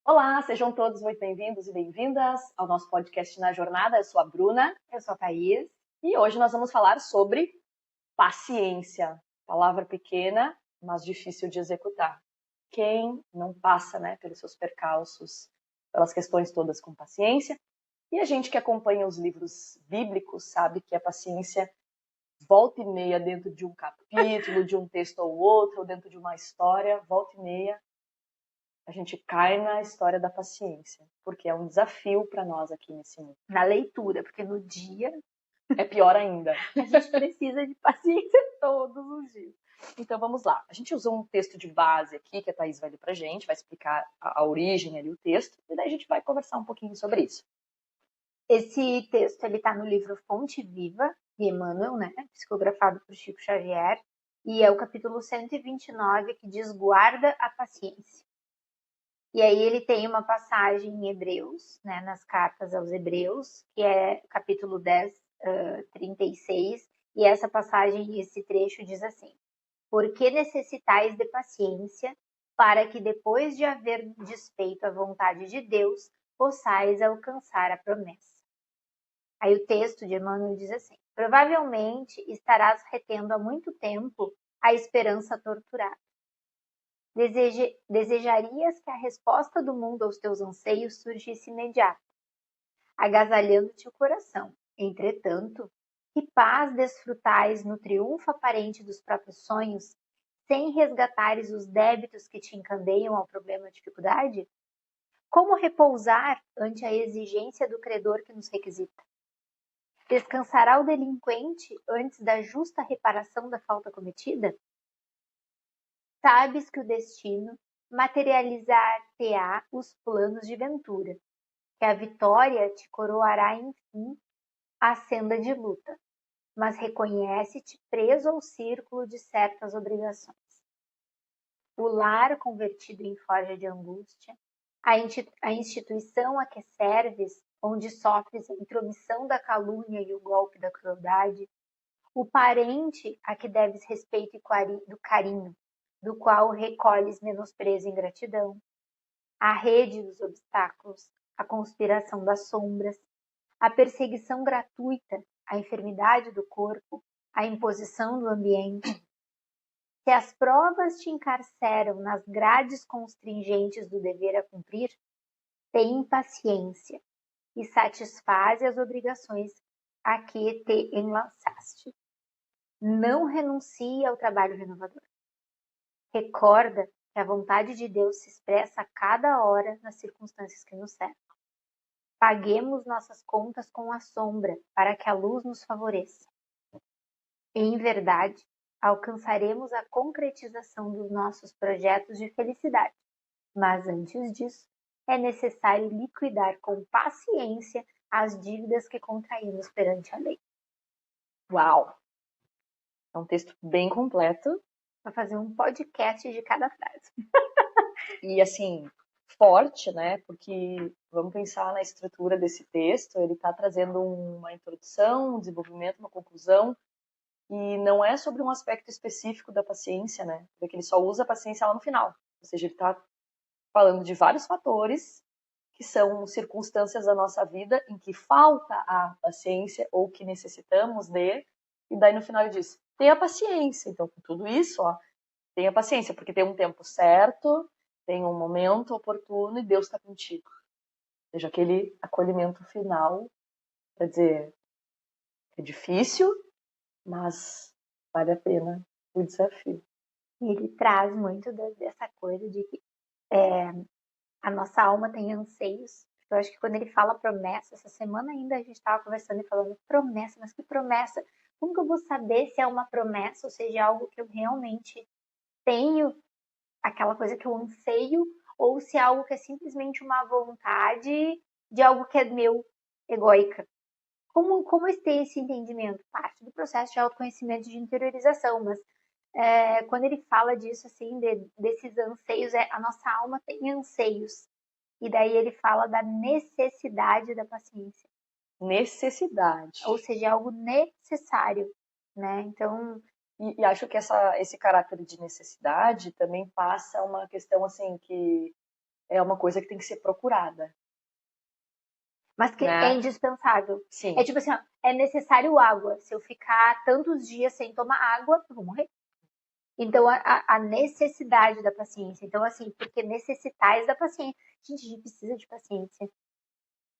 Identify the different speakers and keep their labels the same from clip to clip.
Speaker 1: Olá, sejam todos muito bem-vindos e bem-vindas ao nosso podcast Na Jornada. Eu sou a Bruna.
Speaker 2: Eu sou a Thaís.
Speaker 1: E hoje nós vamos falar sobre paciência. Palavra pequena, mas difícil de executar. Quem não passa, pelos seus percalços, pelas questões todas com paciência? E a gente que acompanha os livros bíblicos sabe que a paciência volta e meia dentro de um capítulo, de um texto ou outro, ou dentro de uma história, volta e meia a gente cai na história da paciência, porque é um desafio para nós aqui nesse mundo.
Speaker 2: Na leitura, porque no dia
Speaker 1: é pior ainda.
Speaker 2: A gente precisa de paciência todos os dias.
Speaker 1: Então vamos lá. A gente usou um texto de base aqui que a Thaís vai ler pra gente, vai explicar a origem ali, o texto, e daí a gente vai conversar um pouquinho sobre isso.
Speaker 2: Esse texto ele está no livro Fonte Viva, de Emmanuel, psicografado por Chico Xavier, e é o capítulo 129 que diz guarda a paciência. E aí ele tem uma passagem em Hebreus, nas cartas aos Hebreus, que é capítulo 10, 36, e essa passagem, esse trecho diz assim: porque necessitais de paciência, para que depois de haver desfeito a vontade de Deus, possais alcançar a promessa. Aí o texto de Emmanuel diz assim: provavelmente estarás retendo há muito tempo a esperança torturada. Desejarias que a resposta do mundo aos teus anseios surgisse imediata, agasalhando-te o coração. Entretanto, que paz desfrutais no triunfo aparente dos próprios sonhos, sem resgatares os débitos que te encandeiam ao problema de dificuldade? Como repousar ante a exigência do credor que nos requisita? Descansará o delinquente antes da justa reparação da falta cometida? Sabes que o destino materializar-te-á os planos de ventura, que a vitória te coroará enfim a senda de luta, mas reconhece-te preso ao círculo de certas obrigações. O lar convertido em forja de angústia, a instituição a que serves, onde sofres a intromissão da calúnia e o golpe da crueldade, o parente a que deves respeito e do carinho, do qual recolhes menosprezo e ingratidão, a rede dos obstáculos, a conspiração das sombras, a perseguição gratuita, a enfermidade do corpo, a imposição do ambiente. Se as provas te encarceram nas grades constringentes do dever a cumprir, tem paciência e satisfaze as obrigações a que te enlaçaste. Não renuncie ao trabalho renovador. Recorda que a vontade de Deus se expressa a cada hora nas circunstâncias que nos cercam. Paguemos nossas contas com a sombra, para que a luz nos favoreça. Em verdade, alcançaremos a concretização dos nossos projetos de felicidade. Mas antes disso, é necessário liquidar com paciência as dívidas que contraímos perante a lei.
Speaker 1: Uau! É um texto bem completo.
Speaker 2: Para fazer um podcast de cada frase.
Speaker 1: E assim, forte, porque vamos pensar na estrutura desse texto, ele está trazendo uma introdução, um desenvolvimento, uma conclusão, e não é sobre um aspecto específico da paciência, porque ele só usa a paciência lá no final. Ou seja, ele está falando de vários fatores que são circunstâncias da nossa vida em que falta a paciência ou que necessitamos de, e daí no final ele diz, tenha paciência. Então, com tudo isso, tenha paciência, porque tem um tempo certo, tem um momento oportuno e Deus está contigo. Ou seja, aquele acolhimento final para dizer, é difícil, mas vale a pena o desafio.
Speaker 2: Ele traz muito dessa coisa de que a nossa alma tem anseios. Eu acho que quando ele fala promessa, essa semana ainda a gente estava conversando e falando promessa, mas que promessa? Como que eu vou saber se é uma promessa, ou seja, algo que eu realmente tenho, aquela coisa que eu anseio, ou se é algo que é simplesmente uma vontade de algo que é meu, egóica? Como eu tenho esse entendimento? Parte do processo de autoconhecimento, de interiorização, mas quando ele fala disso, assim, desses anseios, a nossa alma tem anseios. E daí ele fala da necessidade da paciência.
Speaker 1: Necessidade.
Speaker 2: Ou seja, é algo necessário, Então...
Speaker 1: E acho que esse caráter de necessidade também passa uma questão, assim, que é uma coisa que tem que ser procurada,
Speaker 2: Mas que é
Speaker 1: né?
Speaker 2: indispensável.
Speaker 1: Sim.
Speaker 2: É tipo assim, ó, é necessário água. Se eu ficar tantos dias sem tomar água, eu vou morrer. Então, a necessidade da paciência. Então, assim, porque necessitais da paciência. Gente, a gente precisa de paciência.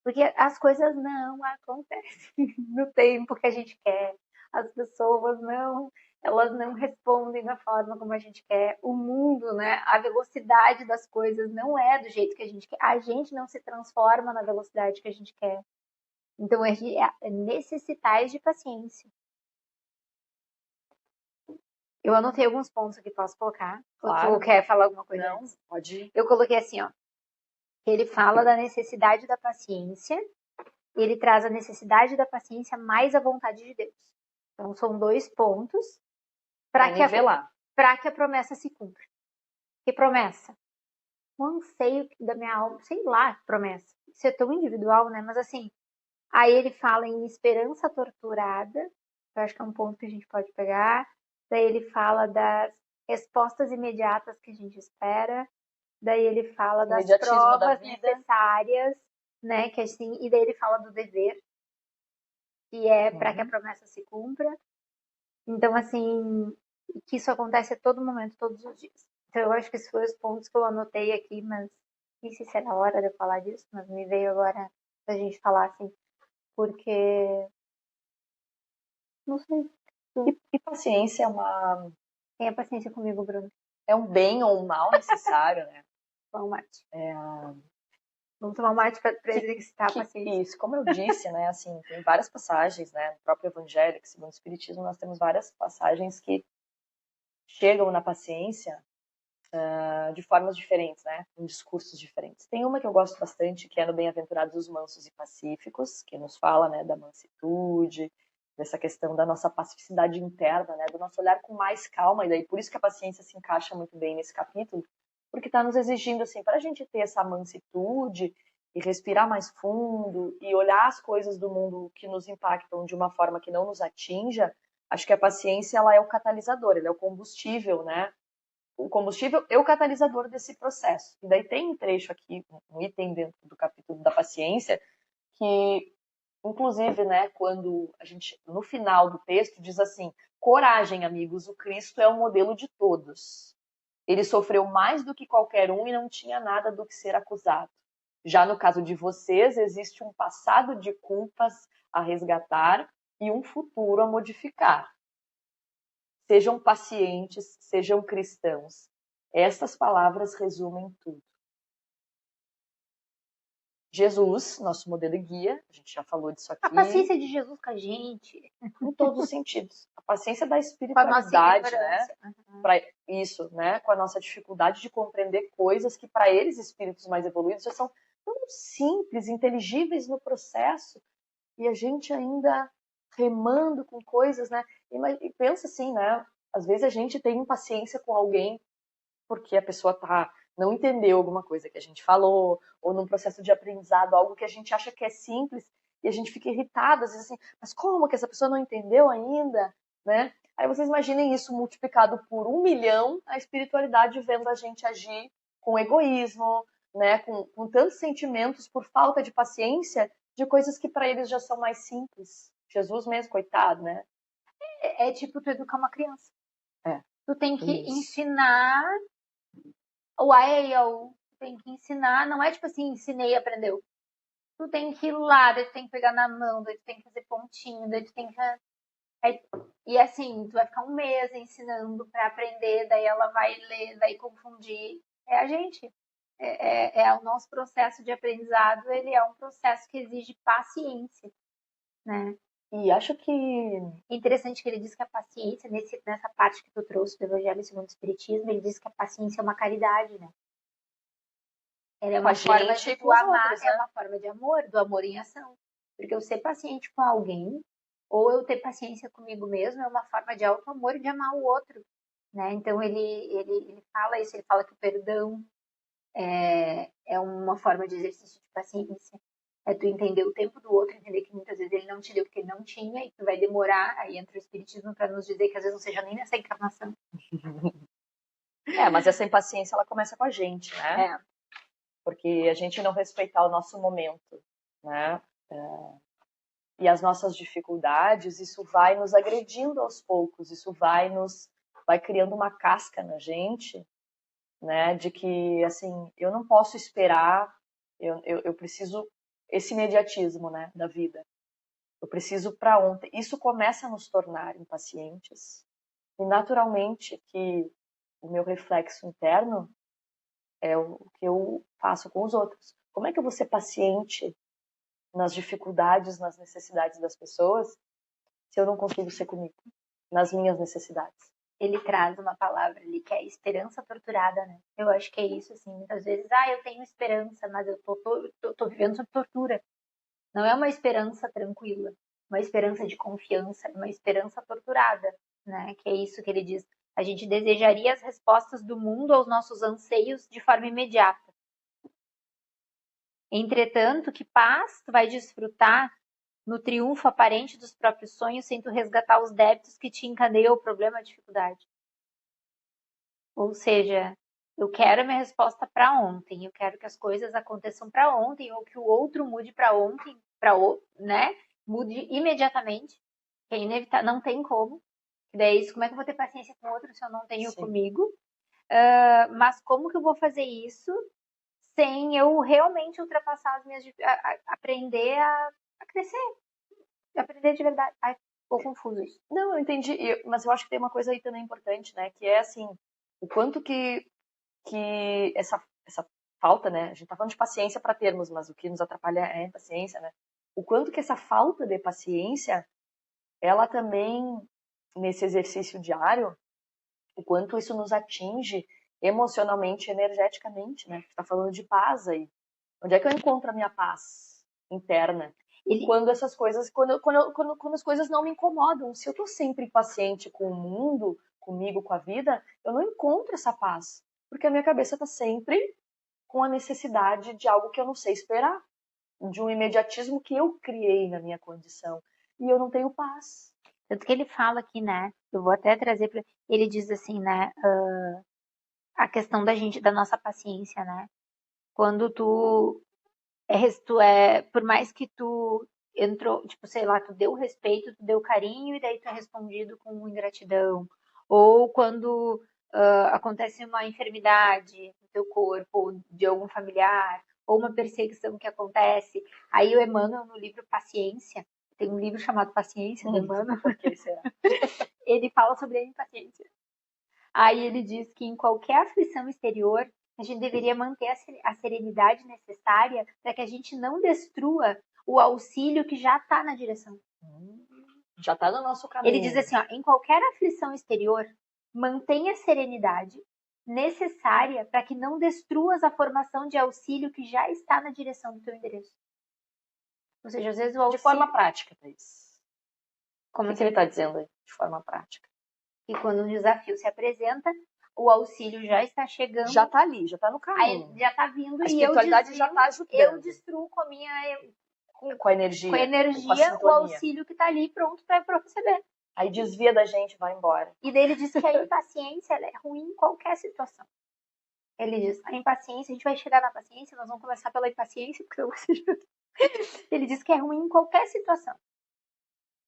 Speaker 2: Porque as coisas não acontecem no tempo que a gente quer. As pessoas não, elas não respondem da forma como a gente quer. O mundo, né? A velocidade das coisas não é do jeito que a gente quer. A gente não se transforma na velocidade que a gente quer. Então, é necessitais de paciência. Eu anotei alguns pontos aqui, posso colocar?
Speaker 1: Claro.
Speaker 2: Ou tu quer falar alguma coisa
Speaker 1: Não,
Speaker 2: antes?
Speaker 1: pode ir.
Speaker 2: Eu coloquei assim, ó. Ele fala da necessidade da paciência, ele traz a necessidade da paciência mais a vontade de Deus. Então, são 2 pontos
Speaker 1: Para
Speaker 2: para
Speaker 1: nivelar.
Speaker 2: que a promessa se cumpra. Que promessa? O anseio da minha alma, sei lá que promessa. Isso é tão individual, né? Mas assim, aí ele fala em esperança torturada, eu acho que é um ponto que a gente pode pegar. Daí ele fala das respostas imediatas que a gente espera. Daí ele fala das
Speaker 1: Imediatismo da
Speaker 2: provas
Speaker 1: vida.
Speaker 2: necessárias, né? Que assim, e daí ele fala do dever, que é para que a promessa se cumpra. Então, assim, que isso acontece a todo momento, todos os dias. Então, eu acho que esses foram os pontos que eu anotei aqui, mas não sei se era a hora de eu falar disso, mas me veio agora a gente falar assim, porque não sei.
Speaker 1: E paciência
Speaker 2: Tenha paciência comigo, Bruno.
Speaker 1: é um bem ou um mal necessário, né?
Speaker 2: Vamos, mate.
Speaker 1: É,
Speaker 2: Vamos tomar um mate para exercitar a
Speaker 1: que
Speaker 2: paciência.
Speaker 1: isso, como eu disse, né, assim, tem várias passagens, né, no próprio Evangelho, que segundo o Espiritismo, nós temos várias passagens que chegam na paciência de formas diferentes, né, com discursos diferentes. Tem uma que eu gosto bastante, que é no Bem-aventurados os Mansos e Pacíficos, que nos fala, né, da mansitude, dessa questão da nossa pacificidade interna, né, do nosso olhar com mais calma, e daí por isso que a paciência se encaixa muito bem nesse capítulo, porque está nos exigindo, assim, para a gente ter essa mansitude e respirar mais fundo e olhar as coisas do mundo que nos impactam de uma forma que não nos atinja, acho que a paciência ela é o catalisador, ela é o combustível, né? O combustível e o catalisador desse processo. E daí tem um trecho aqui, um item dentro do capítulo da paciência, que, inclusive, né, quando a gente, no final do texto, diz assim: coragem, amigos, o Cristo é o modelo de todos. Ele sofreu mais do que qualquer um e não tinha nada do que ser acusado. Já no caso de vocês, existe um passado de culpas a resgatar e um futuro a modificar. Sejam pacientes, sejam cristãos. Estas palavras resumem tudo. Jesus, nosso modelo e guia, a gente já falou disso
Speaker 2: A
Speaker 1: aqui,
Speaker 2: paciência de Jesus com a gente,
Speaker 1: em todos os sentidos. A paciência da
Speaker 2: com a nossa
Speaker 1: espiritualidade, né?
Speaker 2: ignorância. Uhum.
Speaker 1: Para isso, né? Com a nossa dificuldade de compreender coisas que para eles, espíritos mais evoluídos, já são tão simples, inteligíveis no processo, e a gente ainda remando com coisas, né? E pensa assim, né? Às vezes a gente tem impaciência com alguém porque a pessoa não entendeu alguma coisa que a gente falou, ou num processo de aprendizado, algo que a gente acha que é simples, e a gente fica irritado, às vezes assim, mas como que essa pessoa não entendeu ainda, né? Aí vocês imaginem isso multiplicado por 1 milhão, a espiritualidade vendo a gente agir com egoísmo, né? Com tantos sentimentos por falta de paciência, de coisas que para eles já são mais simples. Jesus mesmo, coitado, né?
Speaker 2: É tipo tu educar uma criança.
Speaker 1: É,
Speaker 2: Tu tem que
Speaker 1: isso.
Speaker 2: ensinar o A e o tu tem que ensinar, não é tipo assim, ensinei e aprendeu. Tu tem que ir lá, daí tu tem que pegar na mão, daí tu tem que fazer pontinho, daí tu tem que. E assim, tu vai ficar um mês ensinando para aprender, daí ela vai ler, daí confundir. É a gente. É o nosso processo de aprendizado, ele é um processo que exige paciência, né?
Speaker 1: E acho que
Speaker 2: É interessante que ele diz que a paciência, nessa parte que tu trouxe do Evangelho segundo o Espiritismo, ele diz que a paciência é uma caridade, né? Ela é
Speaker 1: com a
Speaker 2: uma forma
Speaker 1: gente
Speaker 2: de
Speaker 1: e
Speaker 2: tu
Speaker 1: com os
Speaker 2: amar,
Speaker 1: outros,
Speaker 2: é
Speaker 1: né?
Speaker 2: uma forma de amor, do amor em ação. Porque eu ser paciente com alguém, ou eu ter paciência comigo mesmo, é uma forma de auto-amor e de amar o outro, né? Então ele fala isso, ele fala que o perdão é uma forma de exercício de paciência. É tu entender o tempo do outro, entender que muitas vezes ele não te deu porque ele não tinha e que vai demorar. Aí entra o Espiritismo para nos dizer que às vezes não seja nem nessa encarnação.
Speaker 1: Mas essa impaciência ela começa com a gente, né?
Speaker 2: É.
Speaker 1: porque a gente não respeitar o nosso momento, né? E as nossas dificuldades, isso vai nos agredindo aos poucos, isso vai criando uma casca na gente, né? De que, assim, eu não posso esperar, eu preciso, esse imediatismo, né, da vida. Eu preciso para ontem. Isso começa a nos tornar impacientes. E naturalmente que o meu reflexo interno é o que eu faço com os outros. Como é que eu vou ser paciente nas dificuldades, nas necessidades das pessoas, se eu não consigo ser comigo, nas minhas necessidades?
Speaker 2: Ele traz uma palavra ali que é esperança torturada, né? Eu acho que é isso, assim, muitas vezes, eu tenho esperança, mas eu tô vivendo sob tortura. Não é uma esperança tranquila, uma esperança de confiança, uma esperança torturada, né? Que é isso que ele diz. A gente desejaria as respostas do mundo aos nossos anseios de forma imediata. Entretanto, que paz tu vai desfrutar no triunfo aparente dos próprios sonhos sem tu resgatar os débitos que te encadeiam o problema, a dificuldade. Ou seja, eu quero a minha resposta para ontem, eu quero que as coisas aconteçam para ontem ou que o outro mude para ontem, né? Mude imediatamente, que é inevitável, não tem como. E daí isso, como é que eu vou ter paciência com o outro se eu não tenho comigo? Mas como que eu vou fazer isso sem eu realmente ultrapassar as minhas aprender a crescer, aprender de verdade. Ai, ficou confuso isso.
Speaker 1: Não, eu entendi, mas eu acho que tem uma coisa aí também importante, né? Que é assim, o quanto que essa falta, né? A gente tá falando de paciência para termos, mas o que nos atrapalha é a paciência, né? O quanto que essa falta de paciência, ela também, nesse exercício diário, o quanto isso nos atinge emocionalmente, energeticamente, né? Tá falando de paz aí. Onde é que eu encontro a minha paz interna? Quando essas coisas, quando as coisas não me incomodam. Se eu tô sempre impaciente com o mundo, comigo, com a vida, eu não encontro essa paz. Porque a minha cabeça tá sempre com a necessidade de algo que eu não sei esperar. De um imediatismo que eu criei na minha condição. E eu não tenho paz.
Speaker 2: Tanto que ele fala aqui, né? Eu vou até trazer para ele diz assim, né? A questão da nossa paciência, né? Quando por mais que tu entrou, tipo, sei lá, tu deu respeito, tu deu carinho e daí tu é respondido com ingratidão. Ou quando acontece uma enfermidade no teu corpo, ou de algum familiar, ou uma perseguição que acontece. Aí o Emmanuel, no livro Paciência, tem um livro chamado Paciência, do Emmanuel.
Speaker 1: Por que será?
Speaker 2: Ele fala sobre a impaciência. Aí ele diz que em qualquer aflição exterior, a gente deveria manter a serenidade necessária para que a gente não destrua o auxílio que já está na direção.
Speaker 1: Já está no nosso caminho.
Speaker 2: Ele diz assim, ó, em qualquer aflição exterior, mantenha a serenidade necessária para que não destruas a formação de auxílio que já está na direção do teu endereço. Ou seja, às vezes o auxílio...
Speaker 1: De forma prática, Thaís.
Speaker 2: Como
Speaker 1: o que ele está dizendo aí, de forma prática?
Speaker 2: E quando um desafio se apresenta, o auxílio já está chegando.
Speaker 1: Já está ali, já está no caminho.
Speaker 2: Aí já está vindo
Speaker 1: a
Speaker 2: e eu
Speaker 1: espiritualidade já está ajudando.
Speaker 2: Eu destruo com a minha...
Speaker 1: Com a energia. Com a
Speaker 2: o auxílio que está ali pronto para receber.
Speaker 1: Aí desvia da gente, vai embora.
Speaker 2: E daí ele diz que a impaciência ela é ruim em qualquer situação. Ele diz, a impaciência, a gente vai chegar na paciência, nós vamos começar pela impaciência, porque eu ele diz que é ruim em qualquer situação.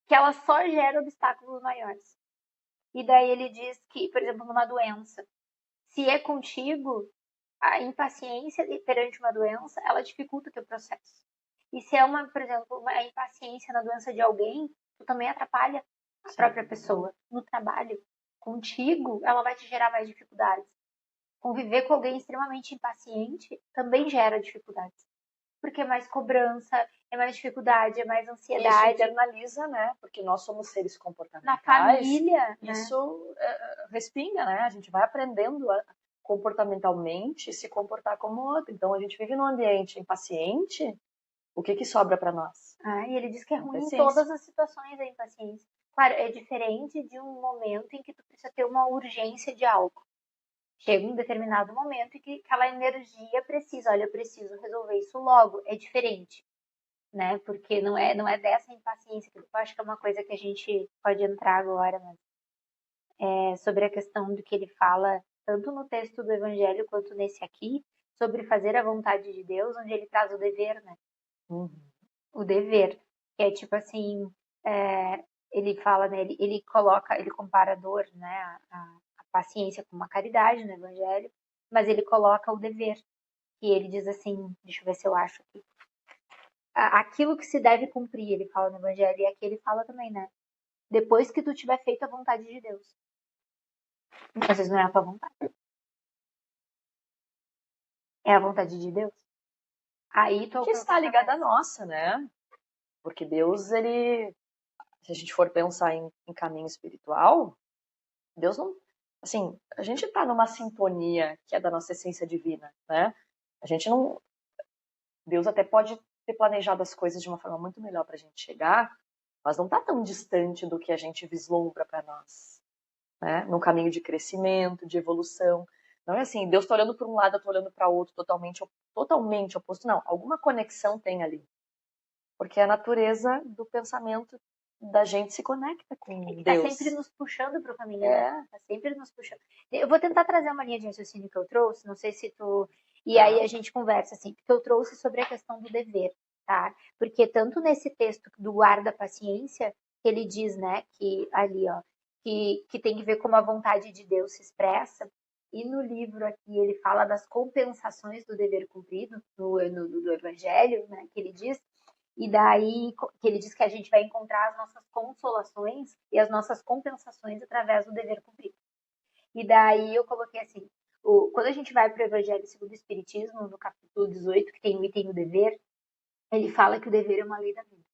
Speaker 2: Que ela só gera obstáculos maiores. E daí ele diz que, por exemplo, numa doença, se é contigo, a impaciência perante uma doença, ela dificulta o teu processo. E se é por exemplo, uma impaciência na doença de alguém, tu também atrapalha a própria pessoa. No trabalho, contigo, ela vai te gerar mais dificuldades. Conviver com alguém extremamente impaciente também gera dificuldades. Porque é mais cobrança, é mais dificuldade, é mais ansiedade.
Speaker 1: Isso internaliza, né? Porque nós somos seres comportamentais.
Speaker 2: Na família,
Speaker 1: isso respinga, né? A gente vai aprendendo comportamentalmente se comportar como outro. Então, a gente vive num ambiente impaciente, o que sobra para nós?
Speaker 2: E ele diz que é ruim em todas as situações a impaciência. Claro, é diferente de um momento em que tu precisa ter uma urgência de algo. Chega um determinado momento em que aquela energia precisa, olha, eu preciso resolver isso logo. É diferente, né? Porque não é dessa impaciência que eu acho que é uma coisa que a gente pode entrar agora, mas sobre a questão do que ele fala tanto no texto do Evangelho quanto nesse aqui, sobre fazer a vontade de Deus, onde ele traz o dever, né?
Speaker 1: Uhum.
Speaker 2: O dever, que é tipo assim, ele fala, né, ele coloca, ele compara a dor, né, a paciência com uma caridade no Evangelho, mas ele coloca o dever, que ele diz assim, deixa eu ver se eu acho aqui, aquilo que se deve cumprir, ele fala no Evangelho, e aqui ele fala também, né, depois que tu tiver feito a vontade de Deus. Às vezes não é a tua vontade. É a vontade de Deus. Aí tu
Speaker 1: Que está ligada à nossa, né? Porque Deus, ele, se a gente for pensar em caminho espiritual, Deus não, assim, a gente está numa sintonia que é da nossa essência divina, né? A gente não, Deus até pode ter planejado as coisas de uma forma muito melhor para a gente chegar, mas não está tão distante do que a gente vislumbra para nós, né? Num caminho de crescimento, de evolução. Não é assim, Deus está olhando para um lado, eu estou olhando para outro, totalmente oposto. Não, alguma conexão tem ali. Porque a natureza do pensamento da gente se conecta com
Speaker 2: Tá
Speaker 1: Deus.
Speaker 2: sempre nos puxando para o caminho,
Speaker 1: É.
Speaker 2: né? Tá sempre nos puxando. Eu vou tentar trazer uma linha de raciocínio que eu trouxe, não sei se tu... E aí a gente conversa, assim, porque eu trouxe sobre a questão do dever, tá? Porque tanto nesse texto do guarda paciência, que ele diz, né, que ali, ó, que tem que ver como a vontade de Deus se expressa, e no livro aqui ele fala das compensações do dever cumprido, do Evangelho, né, que ele diz, e daí que ele diz que a gente vai encontrar as nossas consolações e as nossas compensações através do dever cumprido. E daí eu coloquei assim, quando a gente vai para o Evangelho segundo o Espiritismo, no capítulo 18, que tem o item do dever, ele fala que o dever é uma lei da vida.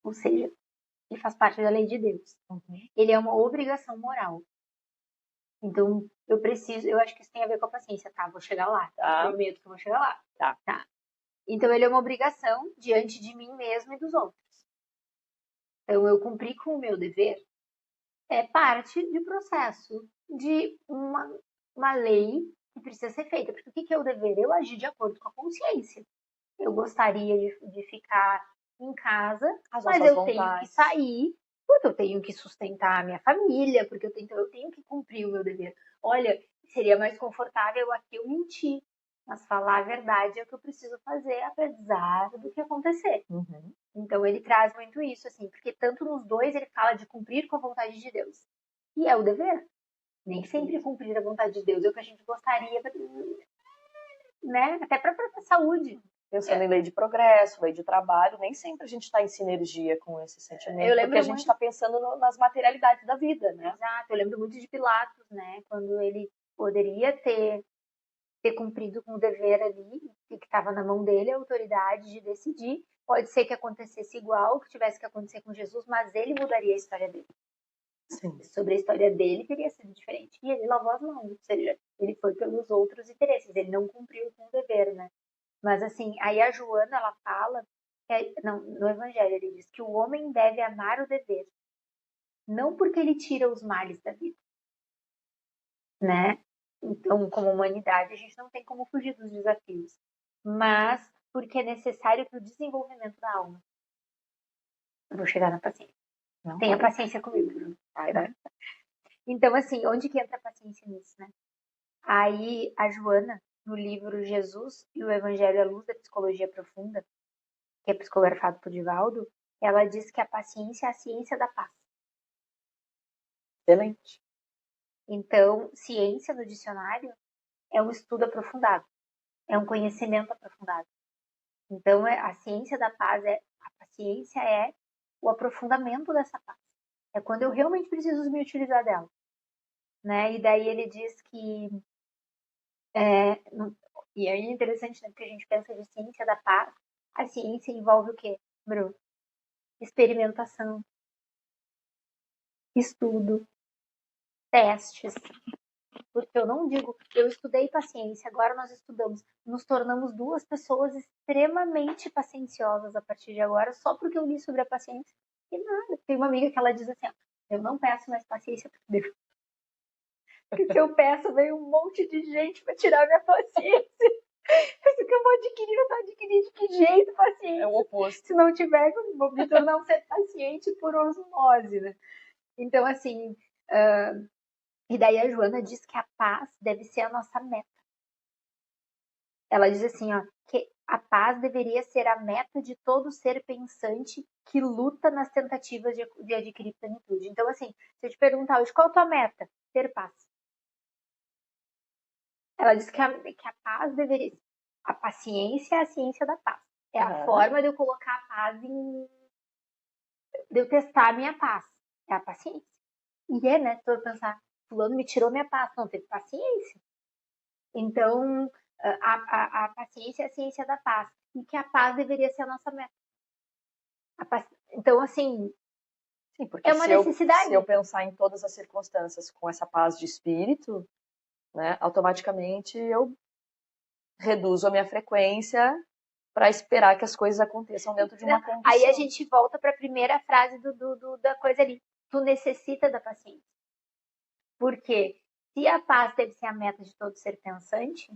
Speaker 2: Ou seja, ele faz parte da lei de Deus.
Speaker 1: Uhum.
Speaker 2: Ele é uma obrigação moral. Então, eu acho que isso tem a ver com a paciência, tá? Vou chegar lá, tá? Prometo que eu vou chegar lá. Tá. Então, ele é uma obrigação diante de mim mesmo e dos outros. Então, eu cumpri com o meu dever é parte do processo de uma lei que precisa ser feita. Porque o que é o dever? Eu agir de acordo com a consciência. Eu gostaria de ficar em casa, mas eu tenho que sair, porque eu tenho que sustentar a minha família, porque eu tenho que cumprir o meu dever. Olha, seria mais confortável aqui eu mentir, mas falar a verdade é o que eu preciso fazer, apesar do que acontecer.
Speaker 1: Uhum.
Speaker 2: Então ele traz muito isso, assim, porque tanto nos dois ele fala de cumprir com a vontade de Deus. E é o dever. Nem sempre cumprir a vontade de Deus é o que a gente gostaria, né? Até para a saúde.
Speaker 1: Pensando em lei de progresso, lei de trabalho, nem sempre a gente está em sinergia com esse sentimento, porque a gente está pensando nas materialidades da vida, né?
Speaker 2: Exato, eu lembro muito de Pilatos, né? Quando ele poderia ter cumprido com o dever ali, que estava na mão dele, a autoridade de decidir. Pode ser que acontecesse igual, que tivesse que acontecer com Jesus, mas ele mudaria a história dele.
Speaker 1: Sim.
Speaker 2: Sobre a história dele teria sido diferente. E ele lavou as mãos, ou seja, ele foi pelos outros interesses, ele não cumpriu com o dever, né? Mas assim, aí a Joana, ela fala, no Evangelho ele diz que o homem deve amar o dever, não porque ele tira os males da vida, né? Então, como humanidade, a gente não tem como fugir dos desafios, mas porque é necessário para o desenvolvimento da alma. Eu vou chegar na paciência. Não, tenha paciência comigo, Bruno. Né? Então, assim, onde que entra a paciência nisso, né? Aí, a Joana, no livro Jesus e o Evangelho à Luz da Psicologia Profunda, que é psicografado por Divaldo, ela diz que a paciência é a ciência da paz.
Speaker 1: Excelente.
Speaker 2: Então, ciência no dicionário é um estudo aprofundado, é um conhecimento aprofundado. Então, a ciência da paz a paciência é o aprofundamento dessa paz. É quando eu realmente preciso me utilizar dela, né? E daí ele diz que e aí é interessante, né? Porque a gente pensa de ciência da paz, a ciência envolve o quê, Bruno? Experimentação, estudo, testes. Porque eu não digo, eu estudei paciência, agora nós estudamos, nos tornamos duas pessoas extremamente pacienciosas a partir de agora, só porque eu li sobre a paciência. E nada. Tem uma amiga que ela diz assim, ó, eu não peço mais paciência para Deus. Porque se eu peço, vem um monte de gente para tirar minha paciência. Isso que eu vou adquirir de que jeito paciência?
Speaker 1: É o oposto.
Speaker 2: Se não tiver, vou me tornar um ser paciente por osmose, né? Então, assim, e daí a Joana diz que a paz deve ser a nossa meta. Ela diz assim, ó, que a paz deveria ser a meta de todo ser pensante que luta nas tentativas de adquirir plenitude. Então, assim, se eu te perguntar hoje, qual é a tua meta? Ter paz. Ela diz que a paz deveria... A paciência é a ciência da paz. É a forma de eu colocar a paz em... de eu testar a minha paz. É a paciência. E é, né? Se eu pensar, fulano me tirou minha paz. Não teve paciência. Então, a paciência é a ciência da paz. E que a paz deveria ser a nossa meta. Então, assim,
Speaker 1: Sim, porque
Speaker 2: é uma necessidade.
Speaker 1: se eu pensar em todas as circunstâncias com essa paz de espírito, né, automaticamente eu reduzo a minha frequência para esperar que as coisas aconteçam dentro de uma condição.
Speaker 2: Aí a gente volta para a primeira frase da coisa ali. Tu necessita da paciência. Porque se a paz deve ser a meta de todo ser pensante,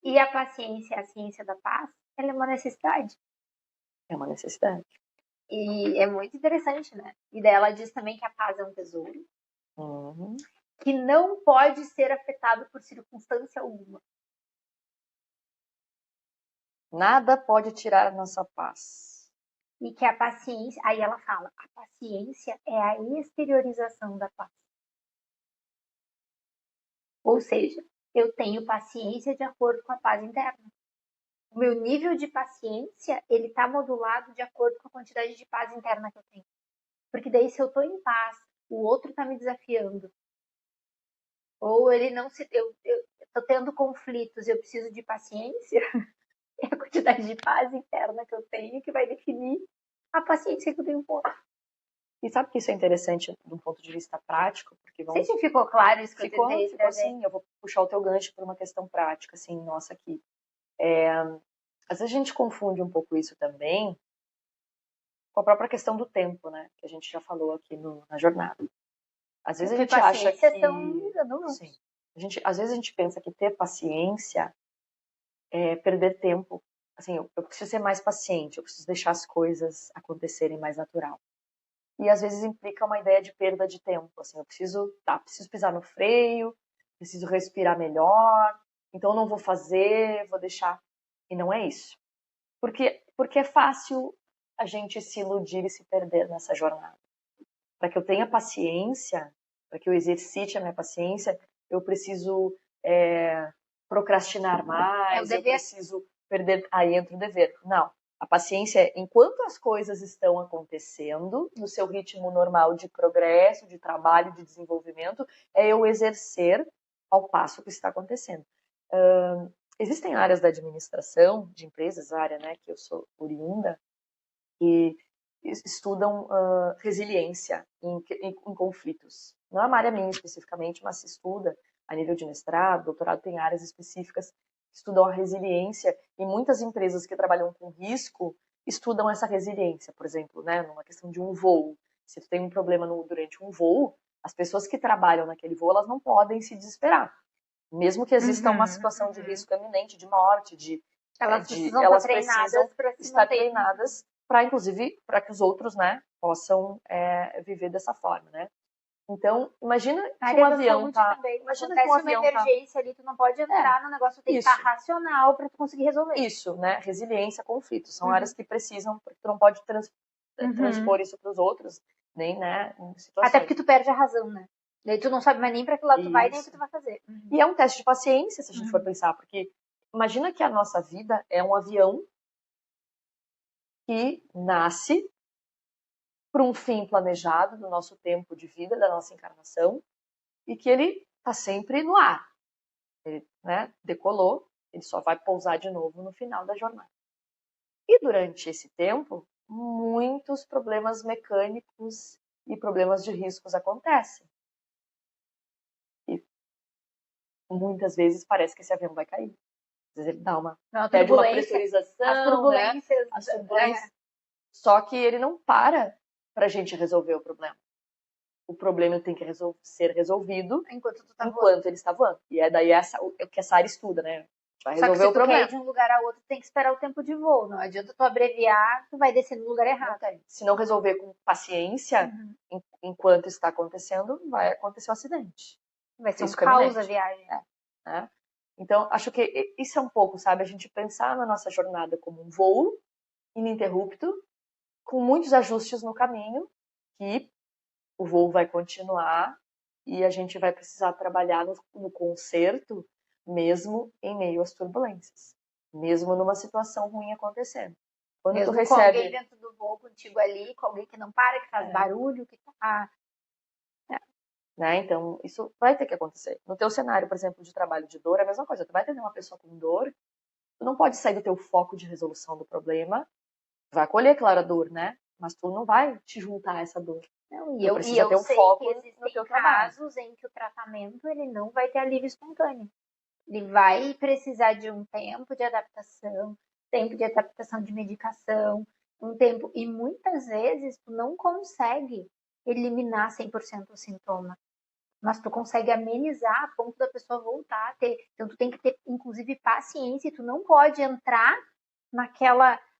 Speaker 2: e a paciência é a ciência da paz, ela é uma necessidade.
Speaker 1: É uma necessidade.
Speaker 2: E é muito interessante, né? E daí ela diz também que a paz é um tesouro, que não pode ser afetado por circunstância alguma.
Speaker 1: Nada pode tirar a nossa paz.
Speaker 2: E que a paciência, aí ela fala, a paciência é a exteriorização da paz. Ou seja, eu tenho paciência de acordo com a paz interna. O meu nível de paciência, ele está modulado de acordo com a quantidade de paz interna que eu tenho. Porque daí, se eu estou em paz, o outro está me desafiando, ou ele não se... Eu estou tendo conflitos, eu preciso de paciência, é a quantidade de paz interna que eu tenho que vai definir a paciência que eu tenho por.
Speaker 1: E sabe que isso é interessante de um ponto de vista prático? Porque
Speaker 2: Não sei se ficou claro isso que eu tentei
Speaker 1: ficou
Speaker 2: trazer.
Speaker 1: assim, eu vou puxar o teu gancho por uma questão prática, assim, nossa aqui. Às vezes a gente confunde um pouco isso também com a própria questão do tempo, né? Que a gente já falou aqui na jornada. Às vezes a gente acha que... Sim. Às vezes a gente pensa que ter paciência é perder tempo. Assim, eu preciso ser mais paciente, eu preciso deixar as coisas acontecerem mais natural. E às vezes implica uma ideia de perda de tempo. Assim, eu preciso pisar no freio, preciso respirar melhor, então não vou fazer, vou deixar. E não é isso. Porque é fácil a gente se iludir e se perder nessa jornada. Para que eu tenha paciência, para que eu exercite a minha paciência, eu preciso procrastinar mais, eu preciso perder... Aí entra o dever. Não. A paciência é, enquanto as coisas estão acontecendo, no seu ritmo normal de progresso, de trabalho, de desenvolvimento, é eu exercer ao passo que está acontecendo. Existem áreas da administração, de empresas, área, né, que eu sou oriunda, que estudam resiliência em conflitos. Não é uma área minha especificamente, mas se estuda a nível de mestrado, doutorado, tem áreas específicas que estudam a resiliência, e muitas empresas que trabalham com risco estudam essa resiliência, por exemplo, né, numa questão de um voo. Se tu tem um problema durante um voo, as pessoas que trabalham naquele voo, elas não podem se desesperar. Mesmo que exista uma situação de risco iminente, de morte,
Speaker 2: elas precisam
Speaker 1: estar treinadas para, inclusive, para que os outros, né, possam viver dessa forma, né? Então, imagina que um avião tá...
Speaker 2: Imagina que um avião uma emergência ali, tu não pode entrar no negócio, tem que estar racional para tu conseguir resolver.
Speaker 1: Isso, né? Resiliência, conflitos. São áreas que precisam, porque tu não pode transpor isso para os outros, nem, né, em situações.
Speaker 2: Até porque tu perde a razão, né? Daí tu não sabe mais nem para que lado tu vai, nem o que tu vai fazer.
Speaker 1: E é um teste de paciência, se a gente for pensar, porque imagina que a nossa vida é um avião que nasce para um fim planejado do nosso tempo de vida, da nossa encarnação, e que ele está sempre no ar. Ele, né, decolou, ele só vai pousar de novo no final da jornada. E durante esse tempo, muitos problemas mecânicos e problemas de riscos acontecem. E muitas vezes parece que esse avião vai cair. Às vezes ele dá pede uma pressurização,
Speaker 2: as turbulências.
Speaker 1: Né? As turbulências. Só que ele não para a gente resolver o problema. O problema tem que ser resolvido enquanto ele está voando. E é daí o que essa área estuda, né? Vai resolver o problema.
Speaker 2: Só que se tu quer ir de um lugar a outro, tem que esperar o tempo de voo. Não adianta tu abreviar, tu vai descer no lugar errado.
Speaker 1: Se não resolver com paciência, enquanto está acontecendo, vai acontecer um acidente.
Speaker 2: Vai ser um caos a viagem.
Speaker 1: Então, acho que isso é um pouco, sabe? A gente pensar na nossa jornada como um voo ininterrupto, com muitos ajustes no caminho, que o voo vai continuar e a gente vai precisar trabalhar no conserto, mesmo em meio às turbulências, mesmo numa situação ruim acontecendo. Quando tu
Speaker 2: Mesmo com alguém
Speaker 1: recebe,
Speaker 2: dentro do voo contigo ali, com alguém que não para, que faz barulho, que tá...
Speaker 1: né? Então, isso vai ter que acontecer. No teu cenário, por exemplo, de trabalho de dor, é a mesma coisa. Tu vai atender uma pessoa com dor, tu não pode sair do teu foco de resolução do problema. Vai acolher, claro, a dor, né? Mas tu não vai te juntar a essa dor.
Speaker 2: Não,
Speaker 1: Tu
Speaker 2: e
Speaker 1: precisa ter
Speaker 2: eu
Speaker 1: um
Speaker 2: sei
Speaker 1: foco
Speaker 2: que
Speaker 1: no
Speaker 2: existem
Speaker 1: teu trabalho.
Speaker 2: casos em que o tratamento ele não vai ter alívio espontâneo. Ele vai precisar de um tempo de adaptação de medicação, um tempo, e muitas vezes tu não consegue eliminar 100% o sintoma, mas tu consegue amenizar a ponto da pessoa voltar a ter. Então tu tem que ter, inclusive, paciência, e tu não pode entrar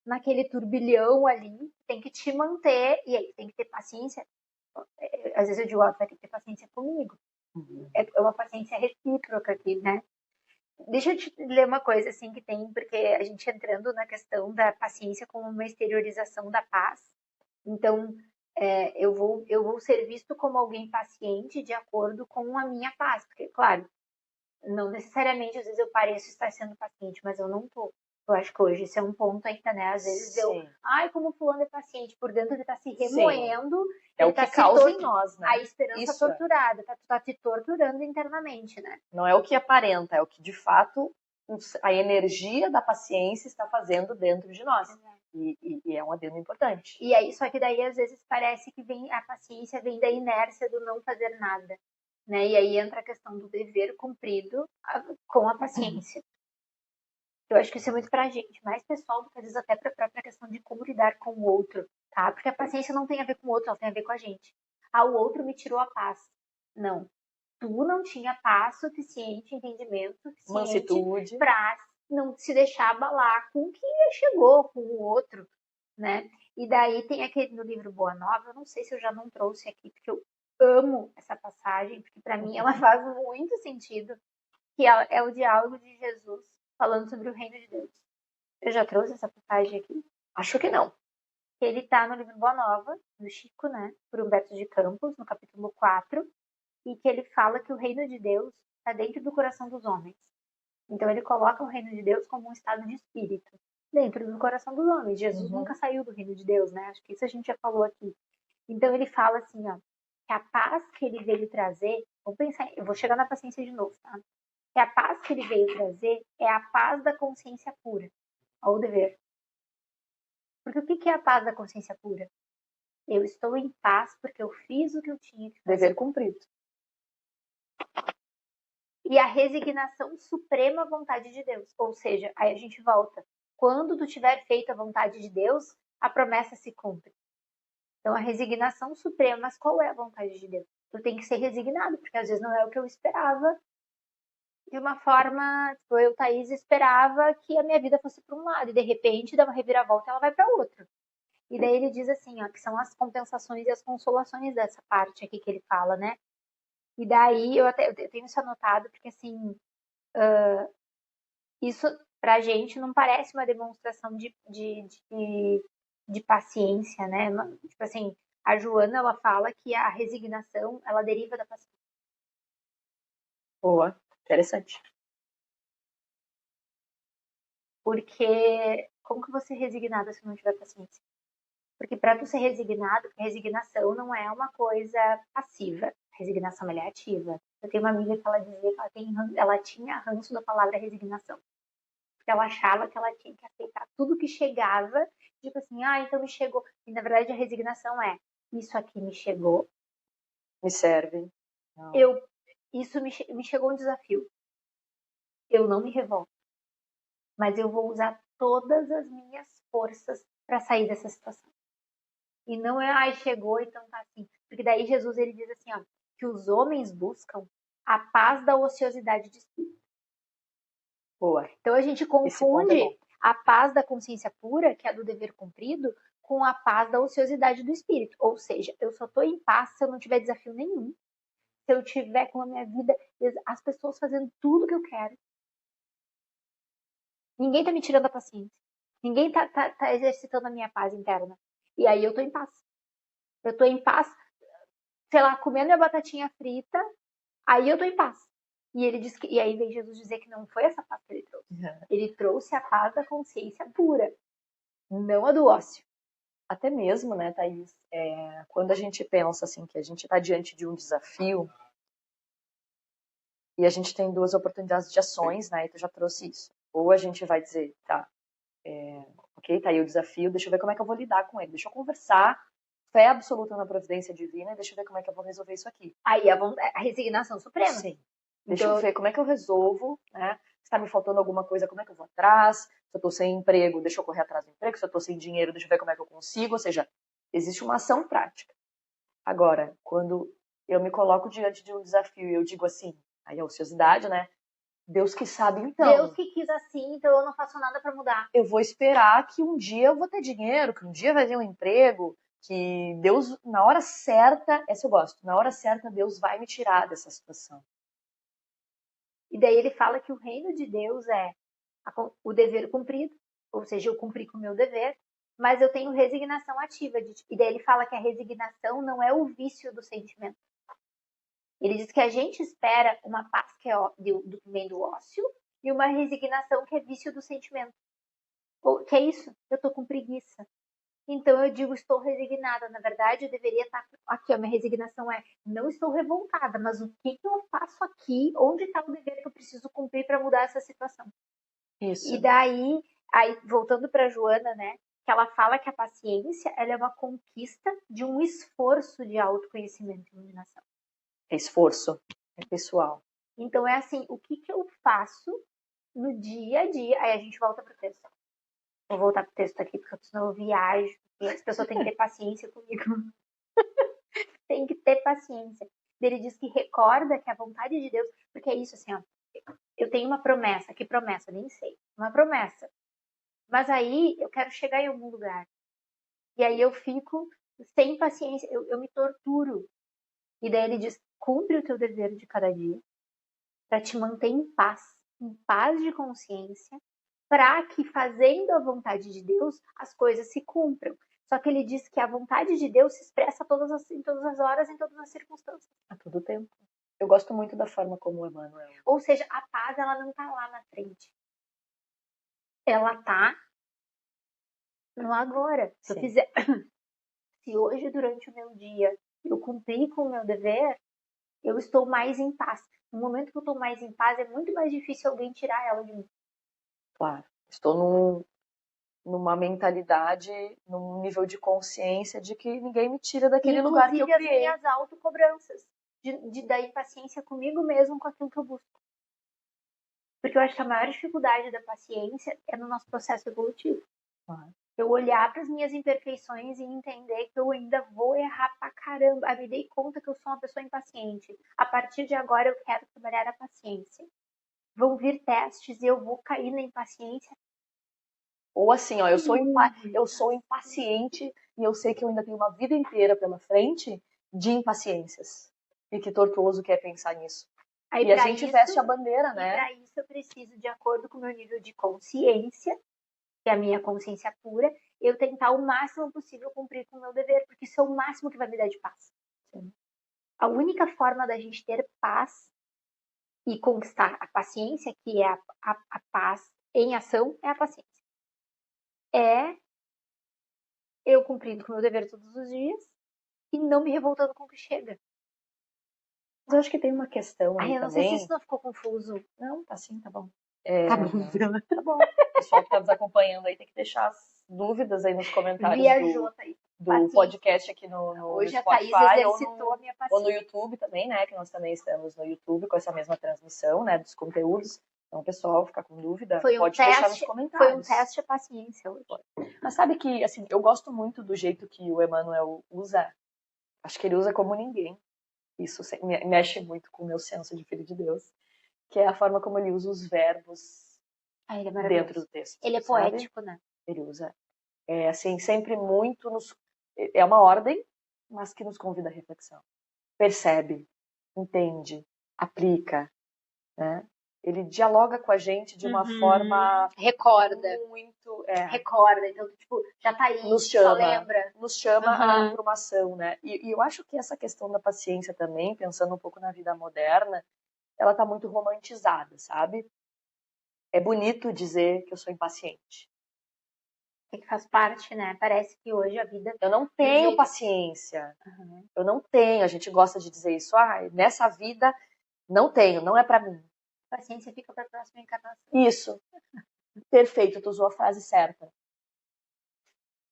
Speaker 2: naquele turbilhão ali, tem que te manter, e aí tem que ter paciência. Às vezes eu digo, ó, tu vai ter que ter paciência comigo. É uma paciência recíproca aqui, né? Deixa eu te ler uma coisa assim que tem, porque a gente entrando na questão da paciência como uma exteriorização da paz. Então, eu vou ser visto como alguém paciente de acordo com a minha paz. Porque, claro, não necessariamente às vezes eu pareço estar sendo paciente, mas eu não tô. Eu acho que hoje isso é um ponto ainda, né? Às vezes
Speaker 1: Sim,
Speaker 2: ai, como fulano é paciente, por dentro ele tá se
Speaker 1: sim.
Speaker 2: remoendo,
Speaker 1: É
Speaker 2: ele
Speaker 1: o
Speaker 2: tá
Speaker 1: que
Speaker 2: se
Speaker 1: causa em nós,
Speaker 2: a
Speaker 1: né?
Speaker 2: esperança
Speaker 1: Isso é.
Speaker 2: torturada, tá te torturando internamente, né?
Speaker 1: Não é o que aparenta, é o que de fato a energia da paciência está fazendo dentro de nós. E é um adendo importante.
Speaker 2: E aí, só que daí às vezes parece que a paciência vem da inércia do não fazer nada, né? E aí entra a questão do dever cumprido com a paciência. Eu acho que isso é muito pra gente, mais pessoal do que às vezes até pra própria questão de como lidar com o outro, tá? Porque a paciência não tem a ver com o outro, ela tem a ver com a gente. Ah, o outro me tirou a paz. Não. Tu não tinha paz suficiente, entendimento suficiente
Speaker 1: Mansitude.
Speaker 2: pra não se deixar abalar com o que chegou com o outro, né? E daí tem aquele no livro Boa Nova, eu não sei se eu já não trouxe aqui, porque eu amo essa passagem, porque para mim ela faz muito sentido, que é o diálogo de Jesus falando sobre o reino de Deus. Eu já trouxe essa passagem aqui?
Speaker 1: Acho que não.
Speaker 2: Ele está no livro Boa Nova, do Chico, né? Por Humberto de Campos, no capítulo 4, e que ele fala que o reino de Deus está dentro do coração dos homens. Então ele coloca o reino de Deus como um estado de espírito dentro do coração dos homens. Jesus nunca saiu do reino de Deus, né? Acho que isso a gente já falou aqui. Então ele fala assim, ó, que a paz que ele veio trazer, vamos pensar, eu vou chegar na paciência de novo, tá? Que a paz que ele veio trazer é a paz da consciência pura, ao dever. Porque o que é a paz da consciência pura? Eu estou em paz porque eu fiz o que eu tinha que fazer.
Speaker 1: Dever cumprido.
Speaker 2: E a resignação suprema à vontade de Deus. Ou seja, aí a gente volta. Quando tu tiver feito a vontade de Deus, a promessa se cumpre. Então, a resignação suprema, mas qual é a vontade de Deus? Tu tem que ser resignado, porque às vezes não é o que eu esperava. De uma forma, tipo, eu, Thaís, esperava que a minha vida fosse para um lado, e de repente dá uma reviravolta e ela vai para outro. E daí ele diz assim, ó, que são as compensações e as consolações dessa parte aqui que ele fala, né? E daí eu tenho isso anotado, porque assim, isso pra gente não parece uma demonstração de paciência, né? Tipo assim, a Joana, ela fala que a resignação, ela deriva da paciência.
Speaker 1: Boa. Interessante.
Speaker 2: Porque como que eu vou ser resignada se eu não tiver paciência? Porque para tu ser resignado, resignação não é uma coisa passiva. Resignação ela é ativa. Eu tenho uma amiga que ela dizia que ela tinha ranço da palavra resignação. Porque ela achava que ela tinha que aceitar tudo que chegava, tipo assim, então me chegou. E na verdade a resignação é, isso aqui me chegou,
Speaker 1: Me serve. Não.
Speaker 2: isso me chegou um desafio. Eu não me revolto, mas eu vou usar todas as minhas forças para sair dessa situação. E não é, chegou, então tá assim. Porque daí Jesus ele diz assim, ó, que os homens buscam a paz da ociosidade de espírito.
Speaker 1: Boa.
Speaker 2: Então a gente confunde a paz da consciência pura, que é a do dever cumprido, com a paz da ociosidade do espírito. Ou seja, eu só estou em paz se eu não tiver desafio nenhum. Se eu tiver com a minha vida, as pessoas fazendo tudo que eu quero. Ninguém tá me tirando a paciência. Ninguém tá exercitando a minha paz interna. E aí eu tô em paz. Eu tô em paz, sei lá, comendo minha batatinha frita, aí eu tô em paz. E ele diz que, e aí vem Jesus dizer que não foi essa paz que ele trouxe. Ele trouxe a paz da consciência pura, não a do ócio.
Speaker 1: Até mesmo, né, Thaís, quando a gente pensa assim que a gente está diante de um desafio e a gente tem duas oportunidades de ações, né, e tu já trouxe isso. Ou a gente vai dizer, tá, ok, tá aí o desafio, deixa eu ver como é que eu vou lidar com ele, deixa eu conversar, fé absoluta na providência divina, e deixa eu ver como é que eu vou resolver isso aqui.
Speaker 2: Aí a resignação suprema.
Speaker 1: Sim. Deixa eu ver como é que eu resolvo, né? Se tá me faltando alguma coisa, como é que eu vou atrás? Se eu tô sem emprego, deixa eu correr atrás do emprego. Se eu tô sem dinheiro, deixa eu ver como é que eu consigo. Ou seja, existe uma ação prática. Agora, quando eu me coloco diante de um desafio e eu digo assim, aí a ociosidade, né? Deus que sabe então.
Speaker 2: Deus que quis assim, então eu não faço nada para mudar.
Speaker 1: Eu vou esperar que um dia eu vou ter dinheiro, que um dia vai vir um emprego, que Deus, na hora certa, essa eu gosto, na hora certa Deus vai me tirar dessa situação.
Speaker 2: E daí ele fala que o reino de Deus é o dever cumprido, ou seja, eu cumpri com o meu dever, mas eu tenho resignação ativa. E daí ele fala que a resignação não é o vício do sentimento. Ele diz que a gente espera uma paz que vem do ócio e uma resignação que é vício do sentimento. Que é isso? Eu tô com preguiça. Então eu digo, estou resignada. Na verdade, eu deveria estar aqui. A minha resignação é, não estou revoltada, mas o que eu faço aqui? Onde está o dever que eu preciso cumprir para mudar essa situação?
Speaker 1: Isso.
Speaker 2: E daí, aí voltando para Joana, né? Que ela fala que a paciência ela é uma conquista de um esforço de autoconhecimento e iluminação.
Speaker 1: É esforço, é pessoal.
Speaker 2: Então é assim, o que eu faço no dia a dia? Aí a gente volta pro texto. Vou voltar pro texto aqui, porque senão eu viajo. E as pessoas têm que ter paciência comigo. Tem que ter paciência. Ele diz que recorda que a vontade de Deus, porque é isso assim, ó. Eu tenho uma promessa. Que promessa? Nem sei. Uma promessa. Mas aí eu quero chegar em algum lugar. E aí eu fico sem paciência, eu me torturo. E daí ele diz: cumpre o teu dever de cada dia para te manter em paz de consciência, para que fazendo a vontade de Deus as coisas se cumpram. Só que ele diz que a vontade de Deus se expressa em todas as horas, em todas as circunstâncias.
Speaker 1: A todo tempo. Eu gosto muito da forma como o Emmanuel.
Speaker 2: Ou seja, a paz ela não está lá na frente. Ela está no agora. Se eu fizer, se hoje durante o meu dia eu cumprir com o meu dever, eu estou mais em paz. No momento que eu estou mais em paz, é muito mais difícil alguém tirar ela de mim.
Speaker 1: Claro. Estou numa mentalidade, num nível de consciência de que ninguém me tira daquele lugar que eu criei.
Speaker 2: Inclusive as minhas autocobranças, da impaciência comigo mesmo com aquilo que eu busco. Porque eu acho que a maior dificuldade da paciência é no nosso processo evolutivo. Eu olhar para as minhas imperfeições e entender que eu ainda vou errar pra caramba. Eu me dei conta que eu sou uma pessoa impaciente. A partir de agora eu quero trabalhar a paciência. Vão vir testes e eu vou cair na impaciência.
Speaker 1: Ou assim, ó, eu sou impaciente e eu sei que eu ainda tenho uma vida inteira pela frente de impaciências. E que tortuoso que é pensar nisso.
Speaker 2: Aí,
Speaker 1: e a gente veste a bandeira, né?
Speaker 2: E para isso eu preciso, de acordo com o meu nível de consciência, que é a minha consciência pura, eu tentar o máximo possível cumprir com o meu dever, porque isso é o máximo que vai me dar de paz. Sim. A única forma da gente ter paz e conquistar a paciência, que é a paz em ação, é a paciência. É eu cumprindo com o meu dever todos os dias e não me revoltando com o que chega.
Speaker 1: Mas eu acho que tem uma questão aí
Speaker 2: eu não
Speaker 1: também.
Speaker 2: sei se isso não ficou confuso.
Speaker 1: Não, tá sim, tá bom.
Speaker 2: Tá bom,
Speaker 1: tá bom. O pessoal que tá nos acompanhando aí tem que deixar as dúvidas aí nos comentários do podcast aqui no
Speaker 2: Hoje
Speaker 1: Spotify,
Speaker 2: a Thaís exercitou a minha paciência.
Speaker 1: ou no YouTube também, né? Que nós também estamos no YouTube com essa mesma transmissão, né? Dos conteúdos. Então, o pessoal ficar com dúvida, pode deixar nos comentários.
Speaker 2: Foi um teste de paciência hoje.
Speaker 1: Mas sabe que, assim, eu gosto muito do jeito que o Emmanuel usa. Acho que ele usa como ninguém. Isso mexe muito com o meu senso de filho de Deus. Que é a forma como ele usa os verbos dentro do texto.
Speaker 2: Ele é poético, né?
Speaker 1: Ele usa. Assim, sempre muito é uma ordem, mas que nos convida à reflexão. Percebe, entende, aplica, né? ele dialoga com a gente de uma forma
Speaker 2: Recorda.
Speaker 1: muito...
Speaker 2: Recorda. Então, tipo, já tá aí,
Speaker 1: nos
Speaker 2: só
Speaker 1: chama,
Speaker 2: lembra.
Speaker 1: nos chama para uma ação, né? E eu acho que essa questão da paciência também, pensando um pouco na vida moderna, ela tá muito romantizada, sabe? É bonito dizer que eu sou impaciente.
Speaker 2: É que faz parte, né? Parece que hoje a vida...
Speaker 1: Eu não tenho paciência. Eu não tenho. A gente gosta de dizer isso. Nessa vida, não tenho. Não é pra mim.
Speaker 2: Paciência fica pra próxima encarnação.
Speaker 1: Isso. Perfeito. Tu usou a frase certa.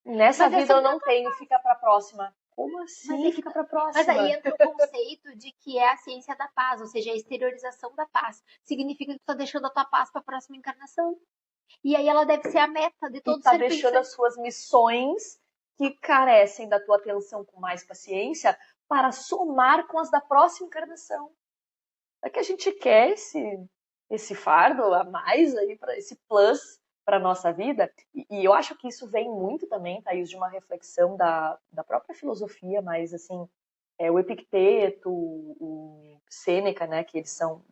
Speaker 1: Nessa vida eu não tenho. Fica pra próxima. Como assim? Fica pra próxima.
Speaker 2: Mas aí entra o conceito de que é a ciência da paz, ou seja, a exteriorização da paz. Significa que tu tá deixando a tua paz pra próxima encarnação. E aí ela deve ser a meta de todo ser
Speaker 1: pensante. E tá deixando as suas missões que carecem da tua atenção com mais paciência para somar com as da próxima encarnação. É que a gente quer esse fardo a mais aí, para esse plus para nossa vida. E eu acho que isso vem muito também, Thaís, de uma reflexão da própria filosofia, mas assim, o Epicteto, o Sêneca, né, que eles são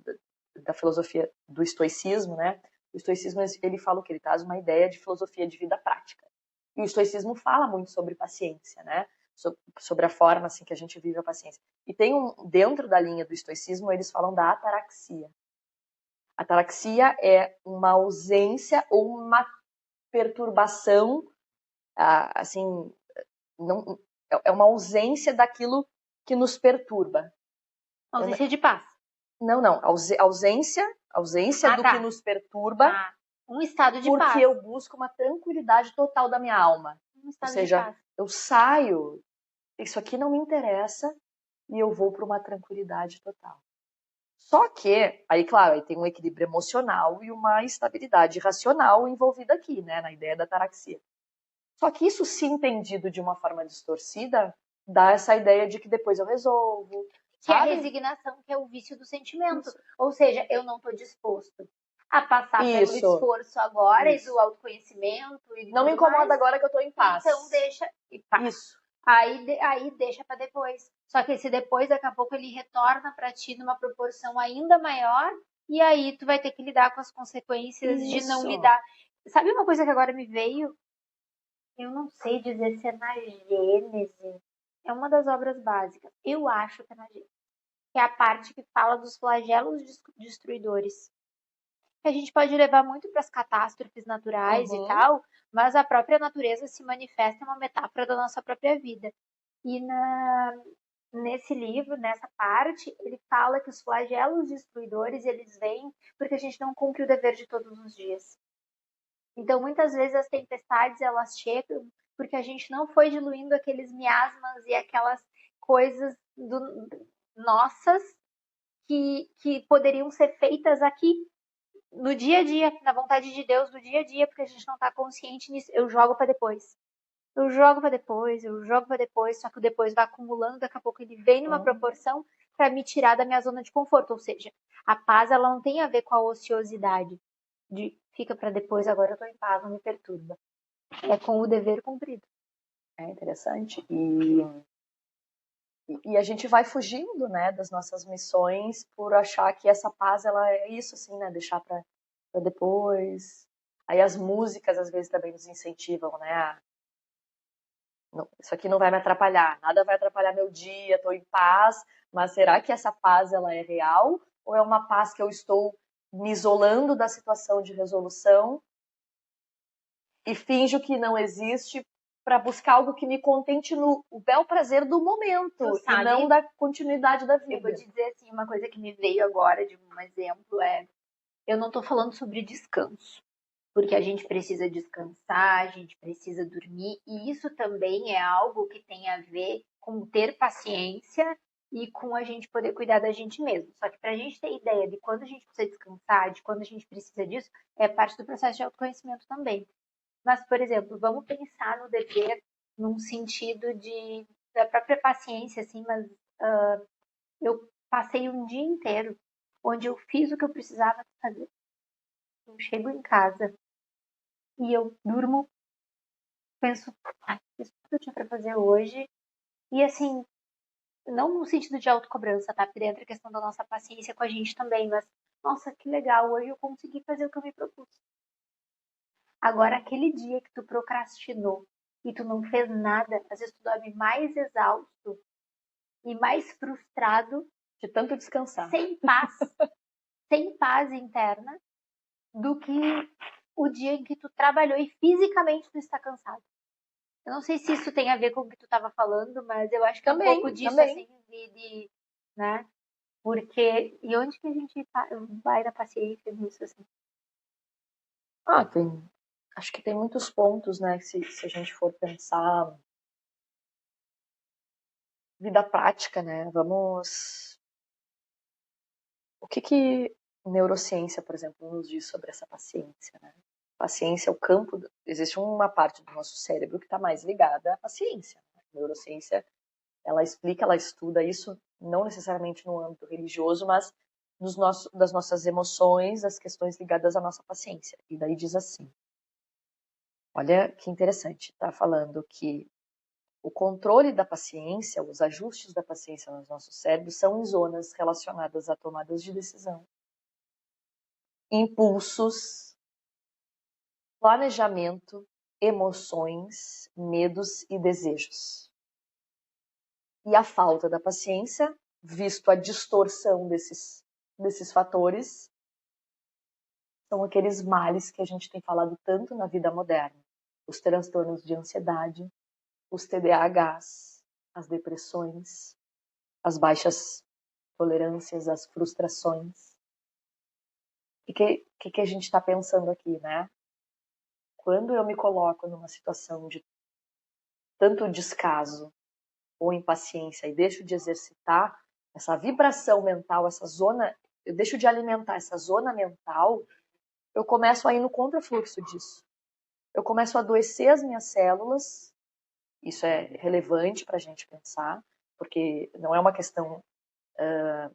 Speaker 1: da filosofia do estoicismo, né? O estoicismo, ele fala o que? Ele traz uma ideia de filosofia de vida prática. E o estoicismo fala muito sobre paciência, né? Sobre a forma assim que a gente vive a paciência. E tem dentro da linha do estoicismo, eles falam da ataraxia. A ataraxia é uma ausência ou uma perturbação, assim, não, é uma ausência daquilo que nos perturba.
Speaker 2: Ausência de paz.
Speaker 1: Não, ausência do que nos perturba.
Speaker 2: Um estado de
Speaker 1: porque
Speaker 2: paz.
Speaker 1: Porque eu busco uma tranquilidade total da minha alma.
Speaker 2: Um estado
Speaker 1: Ou seja,
Speaker 2: de paz.
Speaker 1: eu saio, isso aqui não me interessa, e eu vou para uma tranquilidade total. Só que, aí claro, aí tem um equilíbrio emocional e uma estabilidade racional envolvida aqui, né, na ideia da ataraxia. Só que isso, se entendido de uma forma distorcida, dá essa ideia de que depois eu resolvo.
Speaker 2: Que é a resignação, que é o vício do sentimento. Isso. Ou seja, eu não estou disposto a passar pelo esforço agora e do autoconhecimento. E
Speaker 1: não me incomoda agora que eu estou em paz.
Speaker 2: Então deixa... Isso. Aí deixa para depois. Só que esse depois, daqui a pouco, ele retorna para ti numa proporção ainda maior, e aí tu vai ter que lidar com as consequências de não lidar. Sabe uma coisa que agora me veio? Eu não sei dizer se é na Gênese. É uma das obras básicas. Eu acho que é na Gênese. Que é a parte que fala dos flagelos destruidores. A gente pode levar muito para as catástrofes naturais e tal, mas a própria natureza se manifesta uma metáfora da nossa própria vida. E nesse livro, nessa parte, ele fala que os flagelos destruidores, eles vêm porque a gente não cumpre o dever de todos os dias. Então, muitas vezes as tempestades, elas chegam porque a gente não foi diluindo aqueles miasmas e aquelas coisas nossas que poderiam ser feitas aqui, no dia a dia, na vontade de Deus, no dia a dia, porque a gente não está consciente nisso. Eu jogo para depois. Eu jogo para depois, só que o depois vai acumulando, daqui a pouco ele vem numa proporção para me tirar da minha zona de conforto. Ou seja, a paz, ela não tem a ver com a ociosidade de fica para depois, agora eu tô em paz, não me perturba. É com o dever cumprido.
Speaker 1: É interessante. E a gente vai fugindo, né, das nossas missões por achar que essa paz, ela é isso, assim, né, deixar para depois. Aí as músicas, às vezes, também nos incentivam, né, não, isso aqui não vai me atrapalhar, nada vai atrapalhar meu dia, estou em paz, mas será que essa paz, ela é real? Ou é uma paz que eu estou me isolando da situação de resolução e finjo que não existe para buscar algo que me contente no bel prazer do momento e não da continuidade da vida?
Speaker 2: Eu vou te dizer assim, uma coisa que me veio agora de um exemplo eu não estou falando sobre descanso, porque a gente precisa descansar, a gente precisa dormir, e isso também é algo que tem a ver com ter paciência e com a gente poder cuidar da gente mesmo. Só que para a gente ter ideia de quando a gente precisa descansar, de quando a gente precisa disso, é parte do processo de autoconhecimento também. Mas, por exemplo, vamos pensar no dever num sentido da própria paciência, assim, mas eu passei um dia inteiro onde eu fiz o que eu precisava fazer. Eu chego em casa e eu durmo, penso, fiz tudo que eu tinha pra fazer hoje. E assim, não no sentido de autocobrança, tá? Porque dentro a questão da nossa paciência com a gente também, mas nossa, que legal, hoje eu consegui fazer o que eu me propus. Agora, aquele dia que tu procrastinou e tu não fez nada, às vezes tu dorme mais exausto e mais frustrado,
Speaker 1: De tanto descansar.
Speaker 2: sem paz interna, do que o dia em que tu trabalhou e fisicamente tu está cansado. Eu não sei se isso tem a ver com o que tu estava falando, mas eu acho que é um pouco disso,
Speaker 1: Também.
Speaker 2: assim, né? Porque, e onde que a gente vai na paciência nisso, assim?
Speaker 1: Acho que tem muitos pontos, né, que se a gente for pensar vida prática, né, o que neurociência, por exemplo, nos diz sobre essa paciência, né? Paciência é o campo, existe uma parte do nosso cérebro que está mais ligada à paciência. A neurociência, ela explica, ela estuda isso, não necessariamente no âmbito religioso, mas das nossas emoções, das questões ligadas à nossa paciência. E daí diz assim, olha que interessante, está falando que o controle da paciência, os ajustes da paciência nos nossos cérebros são em zonas relacionadas a tomadas de decisão, impulsos, planejamento, emoções, medos e desejos. E a falta da paciência, visto a distorção desses fatores, são aqueles males que a gente tem falado tanto na vida moderna. Os transtornos de ansiedade, os TDAHs, as depressões, as baixas tolerâncias, as frustrações. O que a gente está pensando aqui, né? Quando eu me coloco numa situação de tanto descaso ou impaciência e deixo de exercitar essa vibração mental, essa zona, eu deixo de alimentar essa zona mental, eu começo a ir no contrafluxo disso. Eu começo a adoecer as minhas células, isso é relevante para a gente pensar, porque não é uma questão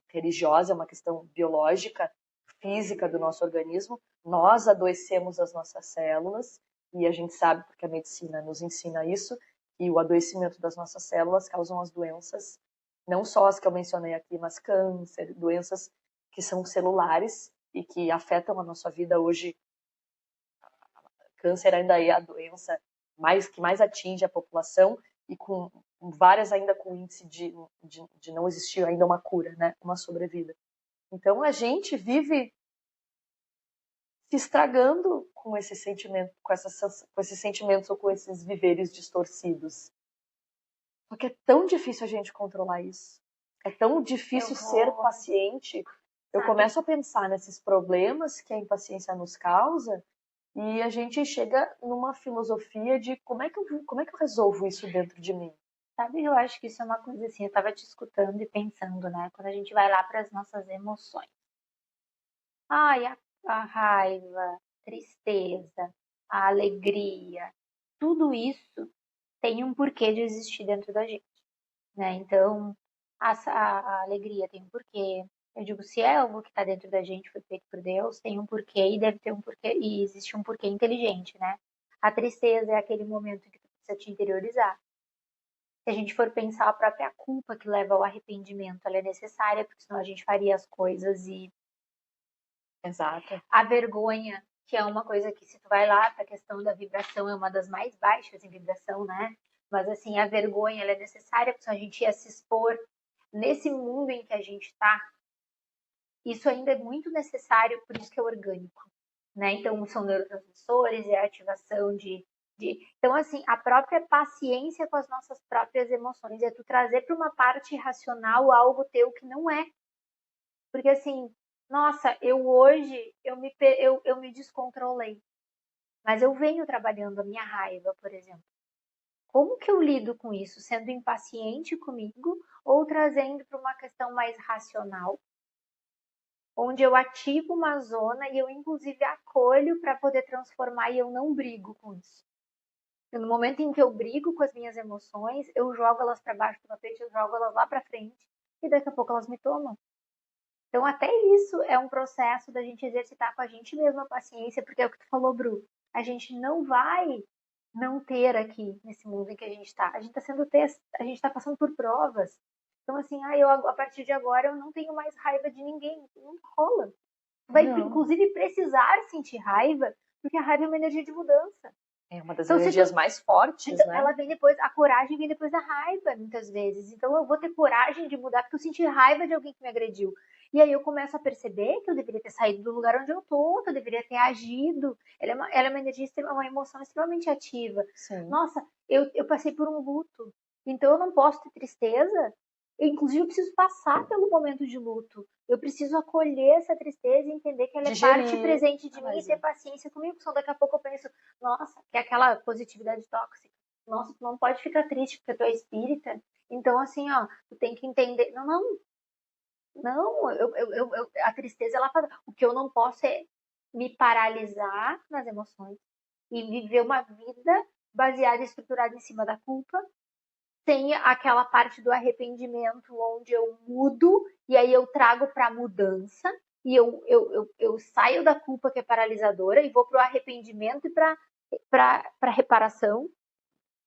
Speaker 1: religiosa, é uma questão biológica, física do nosso organismo. Nós adoecemos as nossas células, e a gente sabe, porque a medicina nos ensina isso, que o adoecimento das nossas células causam as doenças, não só as que eu mencionei aqui, mas câncer, doenças que são celulares e que afetam a nossa vida hoje. Câncer ainda é a doença que mais atinge a população e com várias ainda com índice de não existir ainda uma cura, né? Uma sobrevida. Então a gente vive se estragando com esse sentimento, com esses sentimentos ou com esses viveres distorcidos. Porque é tão difícil a gente controlar isso. É tão difícil ser paciente. Eu começo a pensar nesses problemas que a impaciência nos causa e a gente chega numa filosofia de como é que eu resolvo isso dentro de mim?
Speaker 2: Sabe, eu acho que isso é uma coisa assim, eu estava te escutando e pensando, né? Quando a gente vai lá para as nossas emoções. Ai, a raiva, a tristeza, a alegria, tudo isso tem um porquê de existir dentro da gente, né? Então, a alegria tem um porquê. Eu digo, se é algo que está dentro da gente, foi feito por Deus, tem um porquê e deve ter um porquê, e existe um porquê inteligente, né? A tristeza é aquele momento que tu precisa te interiorizar. Se a gente for pensar a própria culpa que leva ao arrependimento, ela é necessária, porque senão a gente faria as coisas e
Speaker 1: Exato.
Speaker 2: a vergonha, que é uma coisa que se tu vai lá para a questão da vibração, é uma das mais baixas em vibração, né? Mas assim, a vergonha ela é necessária porque a gente ia se expor nesse mundo em que a gente está. Isso ainda é muito necessário, por isso que é orgânico, né? Então são neurotransmissores, é a ativação Então, assim, a própria paciência com as nossas próprias emoções é tu trazer para uma parte racional algo teu que não é. Porque assim, nossa, eu hoje eu me descontrolei, mas eu venho trabalhando a minha raiva, por exemplo. Como que eu lido com isso? Sendo impaciente comigo ou trazendo para uma questão mais racional, onde eu ativo uma zona e eu inclusive acolho para poder transformar e eu não brigo com isso. E no momento em que eu brigo com as minhas emoções, eu jogo elas para baixo do tapete, eu jogo elas lá para frente e daqui a pouco elas me tomam. Então, até isso é um processo da gente exercitar com a gente mesma a paciência, porque é o que tu falou, Bru. A gente não vai não ter aqui nesse mundo em que a gente está. A gente está sendo a gente está passando por provas. Então, assim, a partir de agora eu não tenho mais raiva de ninguém. Não rola. vai
Speaker 1: Não.
Speaker 2: inclusive precisar sentir raiva, porque a raiva é uma energia de mudança.
Speaker 1: É uma das
Speaker 2: Então,
Speaker 1: energias mais fortes,
Speaker 2: então,
Speaker 1: né?
Speaker 2: ela vem depois, a coragem vem depois da raiva, muitas vezes. Então, eu vou ter coragem de mudar, porque eu senti raiva de alguém que me agrediu. E aí eu começo a perceber que eu deveria ter saído do lugar onde eu tô, que eu deveria ter agido. Ela é uma energia, uma emoção extremamente ativa.
Speaker 1: Sim.
Speaker 2: Nossa, eu passei por um luto, então eu não posso ter tristeza. Inclusive, eu preciso passar pelo momento de luto. Eu preciso acolher essa tristeza e entender que ela é
Speaker 1: Digerir.
Speaker 2: parte presente de mim e ter paciência comigo. Senão, daqui a pouco eu penso, nossa, que é aquela positividade tóxica. Nossa, tu não pode ficar triste porque tu é espírita. Então, assim, ó, tu tem que entender. Não, a tristeza, ela faz. O que eu não posso é me paralisar nas emoções e viver uma vida baseada e estruturada em cima da culpa, sem aquela parte do arrependimento onde eu mudo e aí eu trago para mudança e eu saio da culpa que é paralisadora e vou para o arrependimento e para reparação.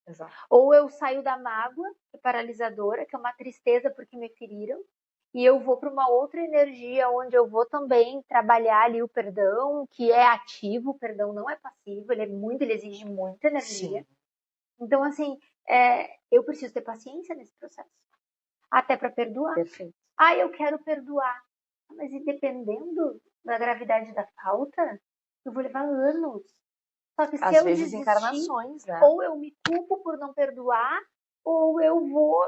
Speaker 1: Exato.
Speaker 2: Ou eu saio da mágoa, que é paralisadora, que é uma tristeza porque me feriram, e eu vou para uma outra energia onde eu vou também trabalhar ali o perdão, que é ativo, o perdão não é passivo, ele exige muita energia.
Speaker 1: Sim.
Speaker 2: Então, assim, eu preciso ter paciência nesse processo. Até para perdoar.
Speaker 1: Perfeito.
Speaker 2: Eu quero perdoar. Mas e dependendo da gravidade da falta, eu vou levar anos. Só que se
Speaker 1: Às
Speaker 2: eu
Speaker 1: vezes
Speaker 2: desistir,
Speaker 1: encarnações, né?
Speaker 2: ou eu me culpo por não perdoar, ou eu vou.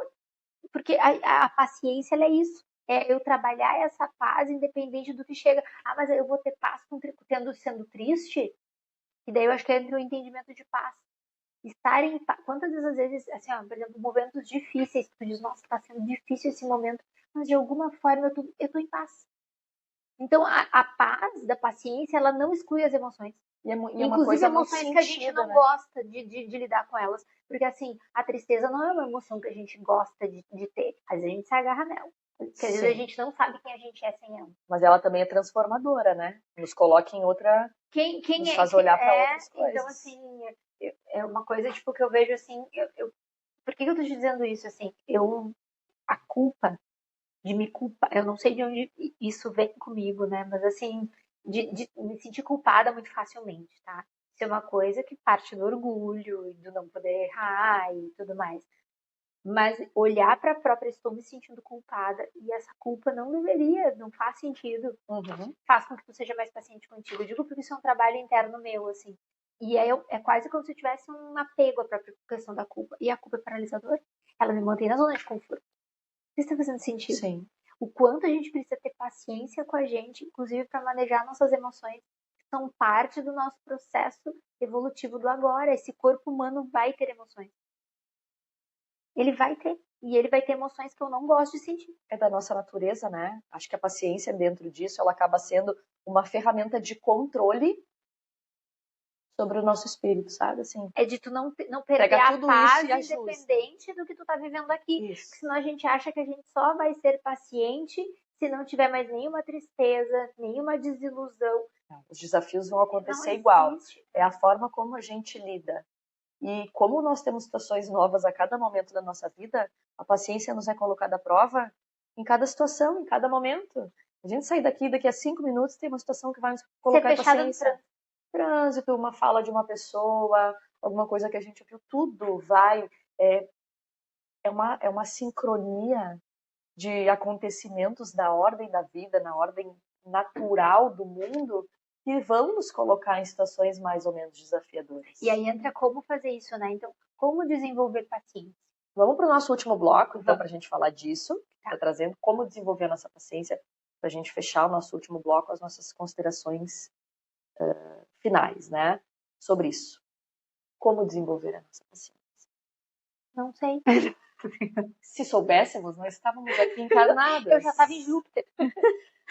Speaker 2: Porque a paciência, ela é isso. É eu trabalhar essa paz independente do que chega. Mas eu vou ter paz sendo triste? E daí eu acho que entra o entendimento de paz. Estar em paz. Quantas vezes, assim, ó, por exemplo, momentos difíceis, tu diz, nossa, tá sendo difícil esse momento, mas de alguma forma eu tô em paz. Então, a paz da paciência, ela não exclui as emoções.
Speaker 1: E é uma
Speaker 2: Inclusive
Speaker 1: coisa
Speaker 2: emoções
Speaker 1: muito
Speaker 2: que a gente
Speaker 1: sentida,
Speaker 2: não
Speaker 1: né?
Speaker 2: gosta de lidar com elas. Porque, assim, a tristeza não é uma emoção que a gente gosta de ter. Às vezes a gente se agarra nela. Porque às vezes a gente não sabe quem a gente é sem ela.
Speaker 1: Mas ela também é transformadora, né? Nos coloca em outra... Nos faz olhar para outras coisas.
Speaker 2: Então, assim, é uma coisa, tipo, que eu vejo, assim... Por que eu tô te dizendo isso, assim? A culpa de me culpar... Eu não sei de onde isso vem comigo, né? Mas, assim, de me sentir culpada muito facilmente, tá? Isso é uma coisa que parte do orgulho e do não poder errar e tudo mais. Mas olhar para a própria, estou me sentindo culpada e essa culpa não deveria, não faz sentido. Faz com que tu seja mais paciente contigo. Eu digo porque isso é um trabalho interno meu, assim. E é quase como se eu tivesse um apego à própria questão da culpa. E a culpa é paralisadora. Ela me mantém na zona de conforto. Isso está fazendo sentido?
Speaker 1: Sim.
Speaker 2: O quanto a gente precisa ter paciência com a gente, inclusive para manejar nossas emoções, que são parte do nosso processo evolutivo do agora. Esse corpo humano vai ter emoções. Ele vai ter. E ele vai ter emoções que eu não gosto de sentir.
Speaker 1: É da nossa natureza, né? Acho que a paciência dentro disso, ela acaba sendo uma ferramenta de controle sobre o nosso espírito, sabe? Assim,
Speaker 2: é de tu não perder
Speaker 1: pega
Speaker 2: a
Speaker 1: tudo
Speaker 2: paz
Speaker 1: isso e ajusta.
Speaker 2: independente do que tu tá vivendo aqui.
Speaker 1: Isso.
Speaker 2: Porque senão a gente acha que a gente só vai ser paciente se não tiver mais nenhuma tristeza, nenhuma desilusão.
Speaker 1: Os desafios vão acontecer igual. É a forma como a gente lida. E como nós temos situações novas a cada momento da nossa vida, a paciência nos é colocada à prova em cada situação, em cada momento. A gente sair daqui a 5 minutos, tem uma situação que vai nos colocar em paciência. Trânsito, uma fala de uma pessoa, alguma coisa que a gente ouviu, tudo vai. É uma sincronia de acontecimentos da ordem da vida, na ordem natural do mundo, que vão nos colocar em situações mais ou menos desafiadoras.
Speaker 2: E aí entra como fazer isso, né? Então, como desenvolver paciência?
Speaker 1: Vamos para o nosso último bloco, então, para a gente falar disso. Tá trazendo como desenvolver a nossa paciência, para a gente fechar o nosso último bloco, as nossas considerações finais, né? Sobre isso. Como desenvolver a nossa paciência?
Speaker 2: Não sei.
Speaker 1: Se soubéssemos, nós estávamos aqui encarnadas.
Speaker 2: Eu já estava em Júpiter.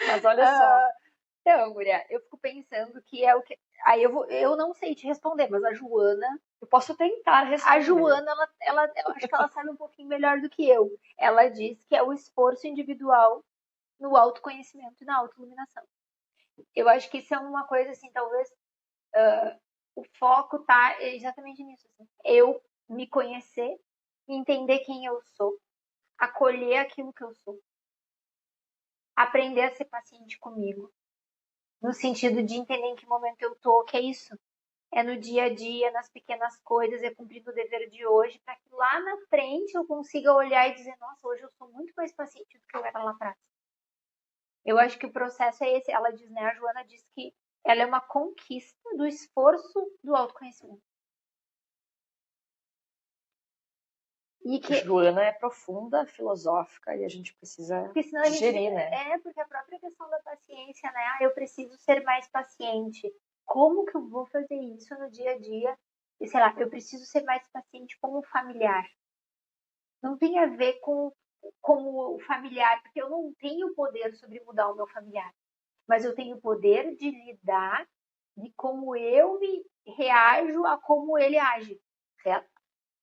Speaker 1: Mas olha só.
Speaker 2: Então, Guria, eu fico pensando que é o que... Aí eu não sei te responder, mas a Joana...
Speaker 1: Eu posso tentar responder.
Speaker 2: A Joana, eu acho que ela sabe um pouquinho melhor do que eu. Ela diz que é o esforço individual no autoconhecimento e na autoiluminação. Eu acho que isso é uma coisa, assim, talvez... o foco tá exatamente nisso. Assim. Eu me conhecer, entender quem eu sou, acolher aquilo que eu sou, aprender a ser paciente comigo, No sentido de entender em que momento eu tô, que é isso. É no dia a dia, nas pequenas coisas, é cumprindo o dever de hoje, para que lá na frente eu consiga olhar e dizer, nossa, hoje eu sou muito mais paciente do que eu era lá atrás. Eu acho que o processo é esse. Ela diz, né? A Joana diz que ela é uma conquista do esforço do autoconhecimento. E que,
Speaker 1: Joana é profunda, filosófica e a gente precisa
Speaker 2: porque senão a gente,
Speaker 1: digerir, né?
Speaker 2: porque a própria questão da paciência, né? Ah, eu preciso ser mais paciente. Como que eu vou fazer isso no dia a dia? E sei lá, eu preciso ser mais paciente como familiar. Não tem a ver com como o familiar, porque eu não tenho poder sobre mudar o meu familiar, mas eu tenho o poder de lidar de como eu me reajo a como ele age.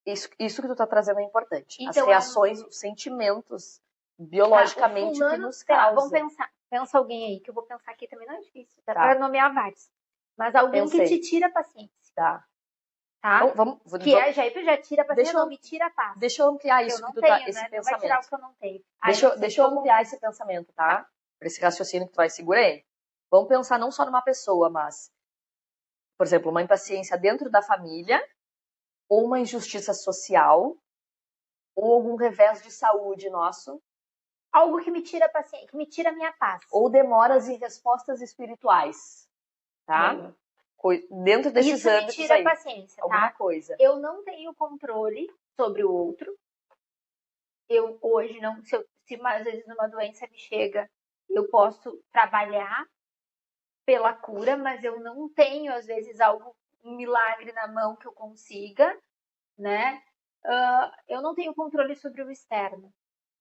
Speaker 1: Isso que tu tá trazendo é importante. As
Speaker 2: Então,
Speaker 1: reações, os sentimentos biologicamente que
Speaker 2: fulano,
Speaker 1: nos
Speaker 2: sei lá, vamos
Speaker 1: causam.
Speaker 2: pensar. Pensa alguém aí, que eu vou pensar aqui também não é difícil, dá
Speaker 1: Tá,
Speaker 2: para nomear vários. Mas alguém que te
Speaker 1: pensei.
Speaker 2: tira a paciência,
Speaker 1: Tá.
Speaker 2: tá?
Speaker 1: Vamos,
Speaker 2: Que é, já tira a paciência,
Speaker 1: deixa
Speaker 2: não
Speaker 1: eu,
Speaker 2: me tira a paz.
Speaker 1: deixa eu ampliar
Speaker 2: Eu
Speaker 1: isso que
Speaker 2: não
Speaker 1: tu tá,
Speaker 2: tenho,
Speaker 1: esse
Speaker 2: né? Não vai tirar o
Speaker 1: pensamento.
Speaker 2: que eu não tenho.
Speaker 1: Deixa eu ampliar esse pensamento, tá? Para esse raciocínio que tu vai segurar ele. Vamos pensar não só numa pessoa, mas, por exemplo, uma impaciência dentro da família, ou uma injustiça social, ou algum revés de saúde nosso,
Speaker 2: Algo que me tira a paciência, que me tira a minha paz.
Speaker 1: ou demoras em respostas espirituais, tá? Dentro desses
Speaker 2: Isso me
Speaker 1: âmbitos
Speaker 2: tira a
Speaker 1: aí,
Speaker 2: paciência,
Speaker 1: alguma
Speaker 2: tá?
Speaker 1: coisa.
Speaker 2: Eu não tenho controle sobre o outro. Eu hoje não, se às vezes uma doença me chega, eu posso trabalhar pela cura, mas eu não tenho às vezes um milagre na mão que eu consiga, né? Eu não tenho controle sobre o externo,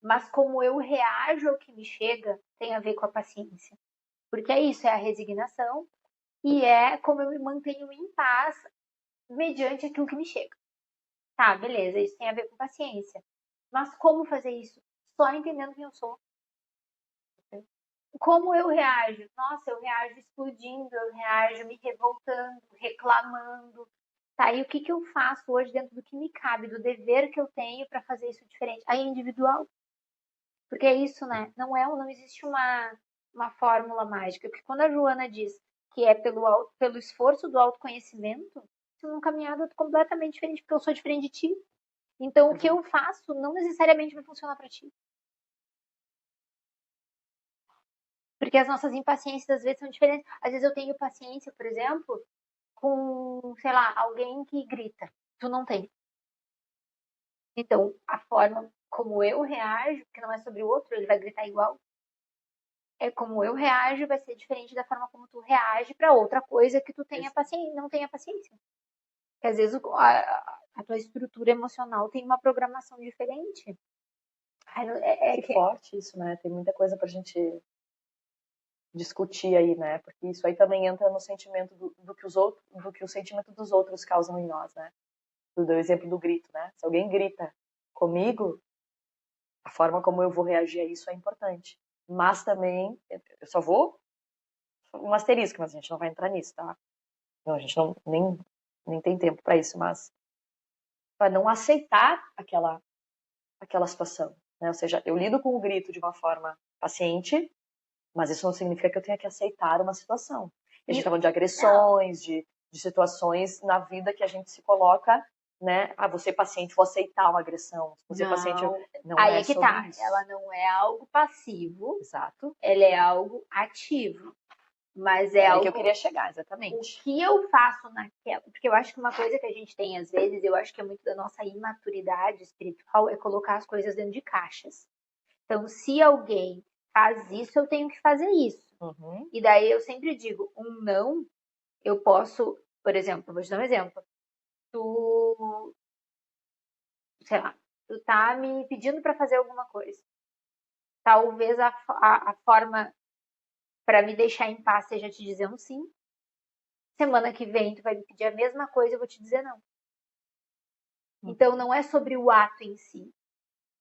Speaker 2: mas como eu reajo ao que me chega tem a ver com a paciência, porque é isso, é a resignação e é como eu me mantenho em paz mediante aquilo que me chega. Tá, beleza, isso tem a ver com paciência. Mas como fazer isso? Só entendendo quem eu sou. Como eu reajo? Nossa, eu reajo explodindo, eu reajo me revoltando, reclamando. Tá, e o que eu faço hoje dentro do que me cabe, do dever que eu tenho para fazer isso diferente? Aí é individual. Porque é isso, né? Não existe uma fórmula mágica. Porque quando a Joana diz que é pelo esforço do autoconhecimento, isso é uma caminhada completamente diferente, porque eu sou diferente de ti. Então, o que eu faço não necessariamente vai funcionar para ti. Porque as nossas impaciências às vezes são diferentes. Às vezes eu tenho paciência, por exemplo, com, sei lá, alguém que grita. Tu não tem. Então, a forma como eu reajo, que não é sobre o outro, ele vai gritar igual. É como eu reajo, vai ser diferente da forma como tu reage para outra coisa que tu tenha paciência, não tenha paciência. Porque às vezes a tua estrutura emocional tem uma programação diferente.
Speaker 1: Que forte isso, né? Tem muita coisa pra gente discutir aí, né? Porque isso aí também entra no sentimento do que o sentimento dos outros causam em nós, né? Tu deu o exemplo do grito, né? Se alguém grita comigo, a forma como eu vou reagir a isso é importante. Mas também, eu só vou um asterisco, mas a gente não vai entrar nisso, tá? Não, a gente não nem tem tempo para isso, mas para não aceitar aquela situação, né? Ou seja, eu lido com o grito de uma forma paciente, mas isso não significa que eu tenha que aceitar uma situação. A gente tá falando de agressões, de situações na vida que a gente se coloca, né? Ah, vou ser paciente, vou aceitar uma agressão. Vou ser paciente, não
Speaker 2: aí
Speaker 1: é
Speaker 2: que
Speaker 1: sobre
Speaker 2: tá.
Speaker 1: isso.
Speaker 2: Ela não é algo passivo.
Speaker 1: Exato.
Speaker 2: Ela é algo ativo. Mas
Speaker 1: É
Speaker 2: algo
Speaker 1: que eu queria chegar,
Speaker 2: o
Speaker 1: exatamente.
Speaker 2: que eu faço naquela. Porque eu acho que uma coisa que a gente tem às vezes, eu acho que é muito da nossa imaturidade espiritual, é colocar as coisas dentro de caixas. Então, se alguém faz isso, eu tenho que fazer isso.
Speaker 1: Uhum.
Speaker 2: E daí eu sempre digo, um não, eu posso, por exemplo, vou te dar um exemplo. Tu, sei lá, tu tá me pedindo para fazer alguma coisa. Talvez a forma para me deixar em paz seja te dizer um sim. Semana que vem tu vai me pedir a mesma coisa, eu vou te dizer não. Então não é sobre o ato em si,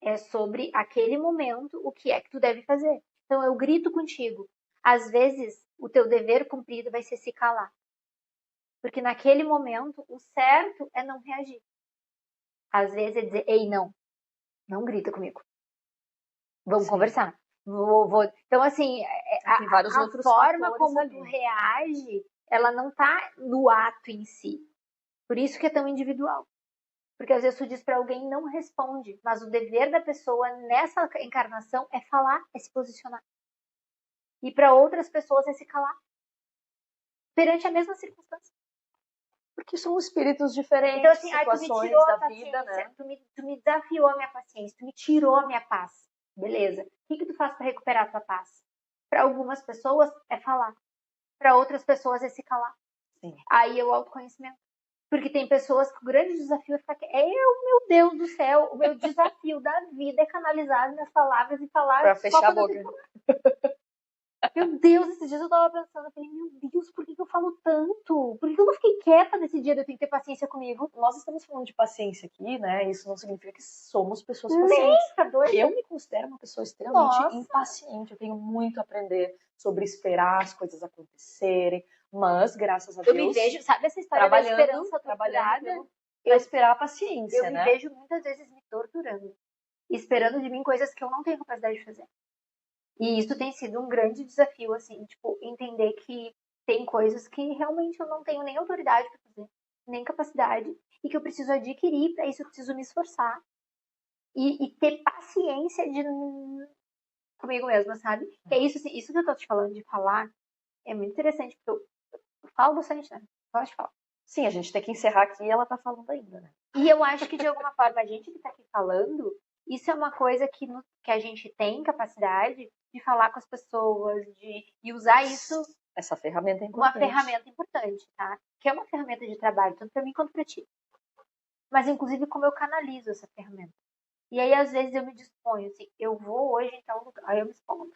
Speaker 2: é sobre aquele momento, o que é que tu deve fazer. Então eu grito contigo. Às vezes o teu dever cumprido vai ser se calar. Porque naquele momento o certo é não reagir. Às vezes é dizer, ei, não grita comigo. Vamos conversar. Então, assim,
Speaker 1: Tem vários
Speaker 2: a
Speaker 1: outros
Speaker 2: forma
Speaker 1: fatores
Speaker 2: como
Speaker 1: ali.
Speaker 2: tu reage, ela não tá no ato em si. Por isso que é tão individual. Porque às vezes tu diz pra alguém e não responde, mas o dever da pessoa nessa encarnação é falar, é se posicionar. E para outras pessoas é se calar perante a mesma circunstância.
Speaker 1: Porque são espíritos diferentes,
Speaker 2: Então, assim, tu me
Speaker 1: situações
Speaker 2: tirou a
Speaker 1: da
Speaker 2: paciência,
Speaker 1: vida, né?
Speaker 2: tu me desafiou a minha paciência, tu me tirou a minha paz. Beleza. O que tu faz para recuperar a tua paz? Para algumas pessoas é falar. Para outras pessoas é se calar.
Speaker 1: Sim.
Speaker 2: Aí é o autoconhecimento. Porque tem pessoas que o grande desafio é ficar meu Deus do céu, o meu desafio da vida é canalizar as minhas palavras e falar
Speaker 1: Pra
Speaker 2: só
Speaker 1: fechar a
Speaker 2: quando eu
Speaker 1: boca.
Speaker 2: tenho que falar. Meu Deus, esses dias eu tava pensando, eu falei, meu Deus, por que eu falo tanto? Por que eu não fiquei quieta nesse dia de eu tenho que ter paciência comigo?
Speaker 1: Nós estamos falando de paciência aqui, né? Isso não significa que somos pessoas
Speaker 2: Nem,
Speaker 1: pacientes.
Speaker 2: tá doido?
Speaker 1: Eu me considero uma pessoa extremamente
Speaker 2: Nossa.
Speaker 1: impaciente. Eu tenho muito a aprender sobre esperar as coisas acontecerem. Mas, graças a
Speaker 2: Eu
Speaker 1: Deus,
Speaker 2: me vejo, sabe essa história da esperança
Speaker 1: trabalhando
Speaker 2: torturada?
Speaker 1: para esperar a paciência,
Speaker 2: Eu me
Speaker 1: né?
Speaker 2: vejo muitas vezes me torturando, esperando de mim coisas que eu não tenho capacidade de fazer. E isso tem sido um grande desafio, assim, tipo, entender que tem coisas que realmente eu não tenho nem autoridade para fazer, nem capacidade, e que eu preciso adquirir, para isso eu preciso me esforçar. E ter paciência comigo mesma, sabe? Que é isso, assim, isso que eu tô te falando de falar é muito interessante, porque eu falo bastante, né? Eu gosto de falar.
Speaker 1: Sim, a gente tem que encerrar aqui e ela tá falando ainda, né?
Speaker 2: E eu acho que, de alguma forma, a gente que tá aqui falando, isso é uma coisa que a gente tem capacidade de falar com as pessoas, e usar isso
Speaker 1: Essa ferramenta é
Speaker 2: uma
Speaker 1: importante.
Speaker 2: ferramenta importante, tá? Que é uma ferramenta de trabalho, tanto para mim quanto para ti. Mas, inclusive, como eu canalizo essa ferramenta. E aí, às vezes, eu me disponho, assim, eu vou hoje em tal lugar, aí eu me expondo.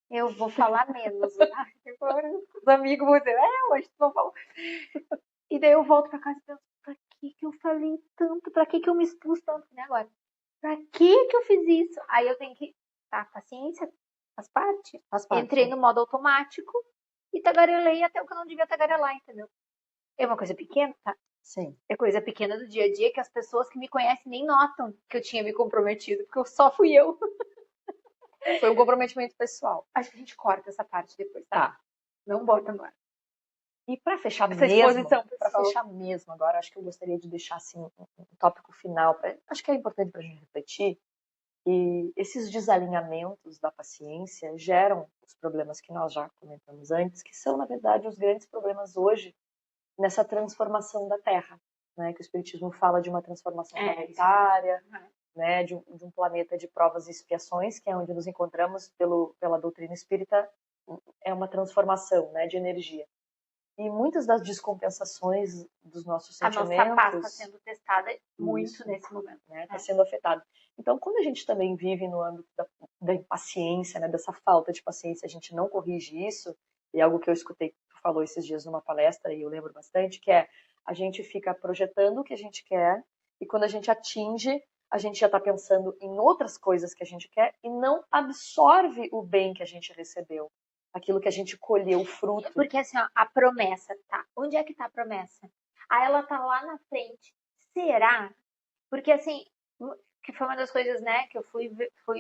Speaker 2: Eu vou falar menos. Os amigos vão dizer, hoje tu não falou. E daí eu volto pra casa e penso, pra que eu falei tanto? Pra que eu me expus tanto, né, agora? Pra que eu fiz isso? Aí eu tenho que, tá, paciência, faz parte.
Speaker 1: Faz parte.
Speaker 2: Entrei no modo automático e tagarelei até o que eu não devia tagarelar, entendeu? É uma coisa pequena, tá?
Speaker 1: Sim.
Speaker 2: É coisa pequena do dia a dia que as pessoas que me conhecem nem notam que eu tinha me comprometido, porque só fui eu.
Speaker 1: Foi um comprometimento pessoal.
Speaker 2: Acho que a gente corta essa parte depois, tá?
Speaker 1: Tá.
Speaker 2: Não bota agora.
Speaker 1: E para fechar
Speaker 2: Essa
Speaker 1: mesmo,
Speaker 2: exposição
Speaker 1: para
Speaker 2: pessoal.
Speaker 1: fechar mesmo agora, acho que eu gostaria de deixar assim um tópico final, acho que é importante para a gente refletir, que esses desalinhamentos da paciência geram os problemas que nós já comentamos antes, que são, na verdade, os grandes problemas hoje nessa transformação da Terra, né? Que o Espiritismo fala de uma transformação planetária, né? De um planeta de provas e expiações, que é onde nos encontramos pela doutrina espírita, é uma transformação, né? De energia. E muitas das descompensações dos nossos sentimentos...
Speaker 2: A nossa paz está sendo testada muito nesse momento.
Speaker 1: Está sendo afetada. Então, quando a gente também vive no âmbito da impaciência, né, dessa falta de paciência, a gente não corrige isso, e algo que eu escutei que tu falou esses dias numa palestra, e eu lembro bastante, que é a gente fica projetando o que a gente quer, e quando a gente atinge, a gente já está pensando em outras coisas que a gente quer, e não absorve o bem que a gente recebeu. Aquilo que a gente colheu, o fruto.
Speaker 2: Porque assim, ó, a promessa, tá? Onde é que tá a promessa? Ah, ela tá lá na frente. Será? Porque assim, que foi uma das coisas, né, que eu fui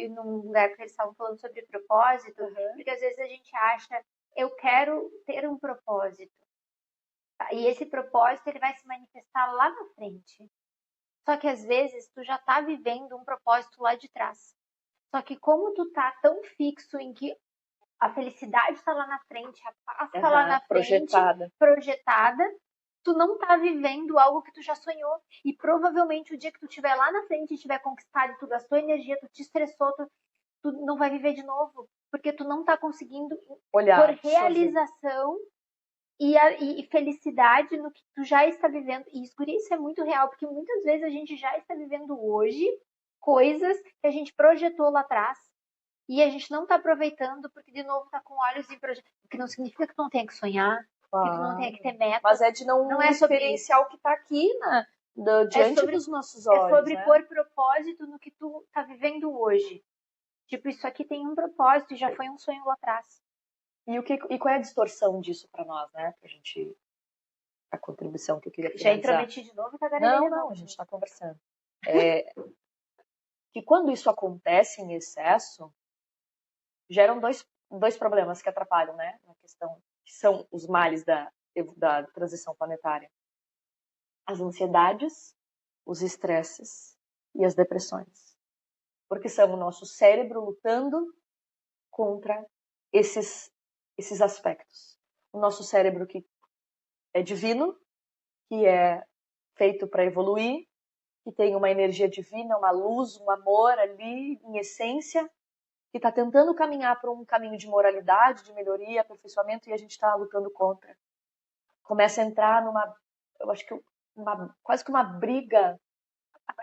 Speaker 2: num lugar que eles estavam falando sobre propósito, porque às vezes a gente acha, eu quero ter um propósito. Tá? E esse propósito, ele vai se manifestar lá na frente. Só que às vezes tu já tá vivendo um propósito lá de trás. Só que como tu tá tão fixo em que a felicidade está lá na frente, a paz está lá na frente, projetada, tu não tá vivendo algo que tu já sonhou. E provavelmente o dia que tu estiver lá na frente e tiver conquistado, tu gastou energia, tu te estressou, tu não vai viver de novo. Porque tu não tá conseguindo
Speaker 1: olhar
Speaker 2: por realização e felicidade no que tu já está vivendo. E isso é muito real, porque muitas vezes a gente já está vivendo hoje coisas que a gente projetou lá atrás. E a gente não está aproveitando porque, de novo, está com olhos em projeto. O que não significa que tu não tenha que sonhar, que tu não tenha que ter metas.
Speaker 1: Mas é de não
Speaker 2: é
Speaker 1: experienciar o que está aqui diante dos nossos olhos.
Speaker 2: É sobre pôr propósito no que tu está vivendo hoje. Tipo, isso aqui tem um propósito e já foi um sonho lá atrás.
Speaker 1: E qual é a distorção disso para nós, né? Pra gente... A contribuição que eu queria finalizar.
Speaker 2: Já intrometi de novo?
Speaker 1: Não, a gente está conversando. Que quando isso acontece em excesso, geram dois problemas que atrapalham, né, na questão, que são os males da transição planetária. As ansiedades, os estresses e as depressões. Porque são o nosso cérebro lutando contra esses aspectos. O nosso cérebro que é divino, que é feito para evoluir, que tem uma energia divina, uma luz, um amor ali em essência, que está tentando caminhar para um caminho de moralidade, de melhoria, aperfeiçoamento, e a gente está lutando contra. Começa a entrar eu acho que quase que uma briga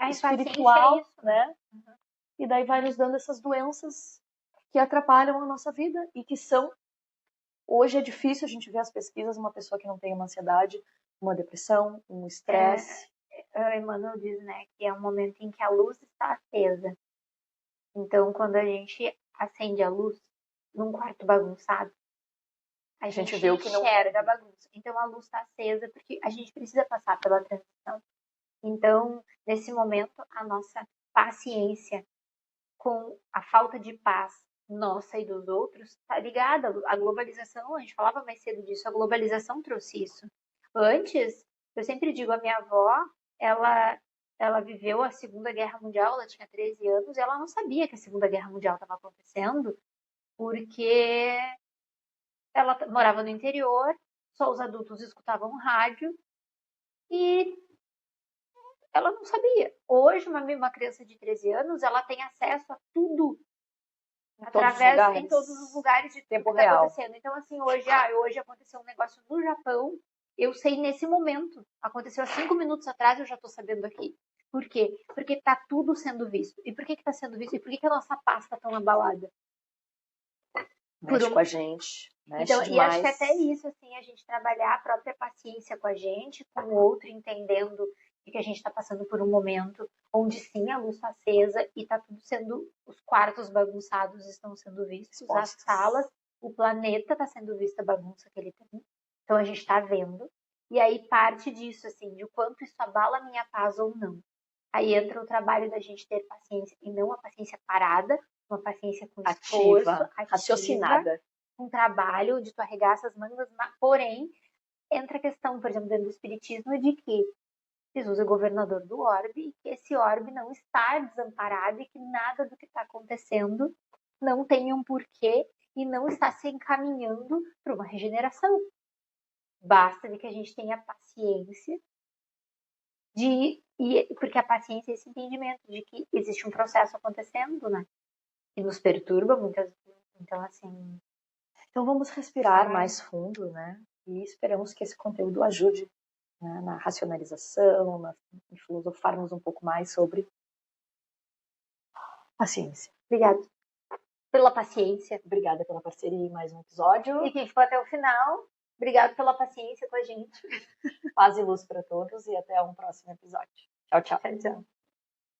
Speaker 1: espiritual,
Speaker 2: é isso,
Speaker 1: né? Uhum. E daí vai nos dando essas doenças que atrapalham a nossa vida e que são... Hoje é difícil a gente ver as pesquisas, uma pessoa que não tem uma ansiedade, uma depressão, um estresse.
Speaker 2: Emmanuel diz, né, que é um momento em que a luz está acesa. Então, quando a gente acende a luz num quarto bagunçado, a gente vê o que não enxerga a bagunça. Então, a luz está acesa porque a gente precisa passar pela transição. Então, nesse momento, a nossa paciência com a falta de paz nossa e dos outros está ligada. A globalização, a gente falava mais cedo disso, a globalização trouxe isso. Antes, eu sempre digo, a minha avó, ela viveu a Segunda Guerra Mundial, ela tinha 13 anos, e ela não sabia que a Segunda Guerra Mundial estava acontecendo, porque ela morava no interior, só os adultos escutavam rádio, e ela não sabia. Hoje, uma criança de 13 anos, ela tem acesso a tudo em todos os lugares de tudo que está acontecendo. Então, assim, hoje aconteceu um negócio no Japão, eu sei nesse momento. Aconteceu há 5 minutos atrás, eu já estou sabendo aqui. Por quê? Porque está tudo sendo visto. E por que está sendo visto? E por que a nossa paz está tão abalada?
Speaker 1: Mexe com a gente.
Speaker 2: Então, e acho que até isso, assim, a gente trabalhar a própria paciência com a gente, com o outro, entendendo que a gente está passando por um momento onde sim a luz está acesa e está tudo sendo, os quartos bagunçados estão sendo vistos, as salas, o planeta está sendo visto a bagunça que ele tem. Então a gente está vendo. E aí parte disso, assim, de o quanto isso abala a minha paz ou não. Aí entra o trabalho da gente ter paciência, e não a paciência parada, uma paciência com esforço, ativa,
Speaker 1: raciocinada.
Speaker 2: Um trabalho onde tu arregaça as mangas, porém, entra a questão, por exemplo, dentro do espiritismo, de que Jesus é governador do orbe e que esse orbe não está desamparado e que nada do que está acontecendo não tem um porquê e não está se encaminhando para uma regeneração. Basta de que a gente tenha paciência porque a paciência é esse entendimento de que existe um processo acontecendo, né? E nos perturba muitas vezes. Então, assim...
Speaker 1: Então vamos respirar mais fundo, né? E esperamos que esse conteúdo ajude, né, na racionalização, em filosofarmos um pouco mais sobre paciência.
Speaker 2: Obrigada pela paciência.
Speaker 1: Obrigada pela parceria em mais um episódio.
Speaker 2: E quem ficou até o final, obrigado pela paciência com a gente.
Speaker 1: Paz e luz para todos e até um próximo episódio. Tchau, tchau.
Speaker 2: Tchau, tchau.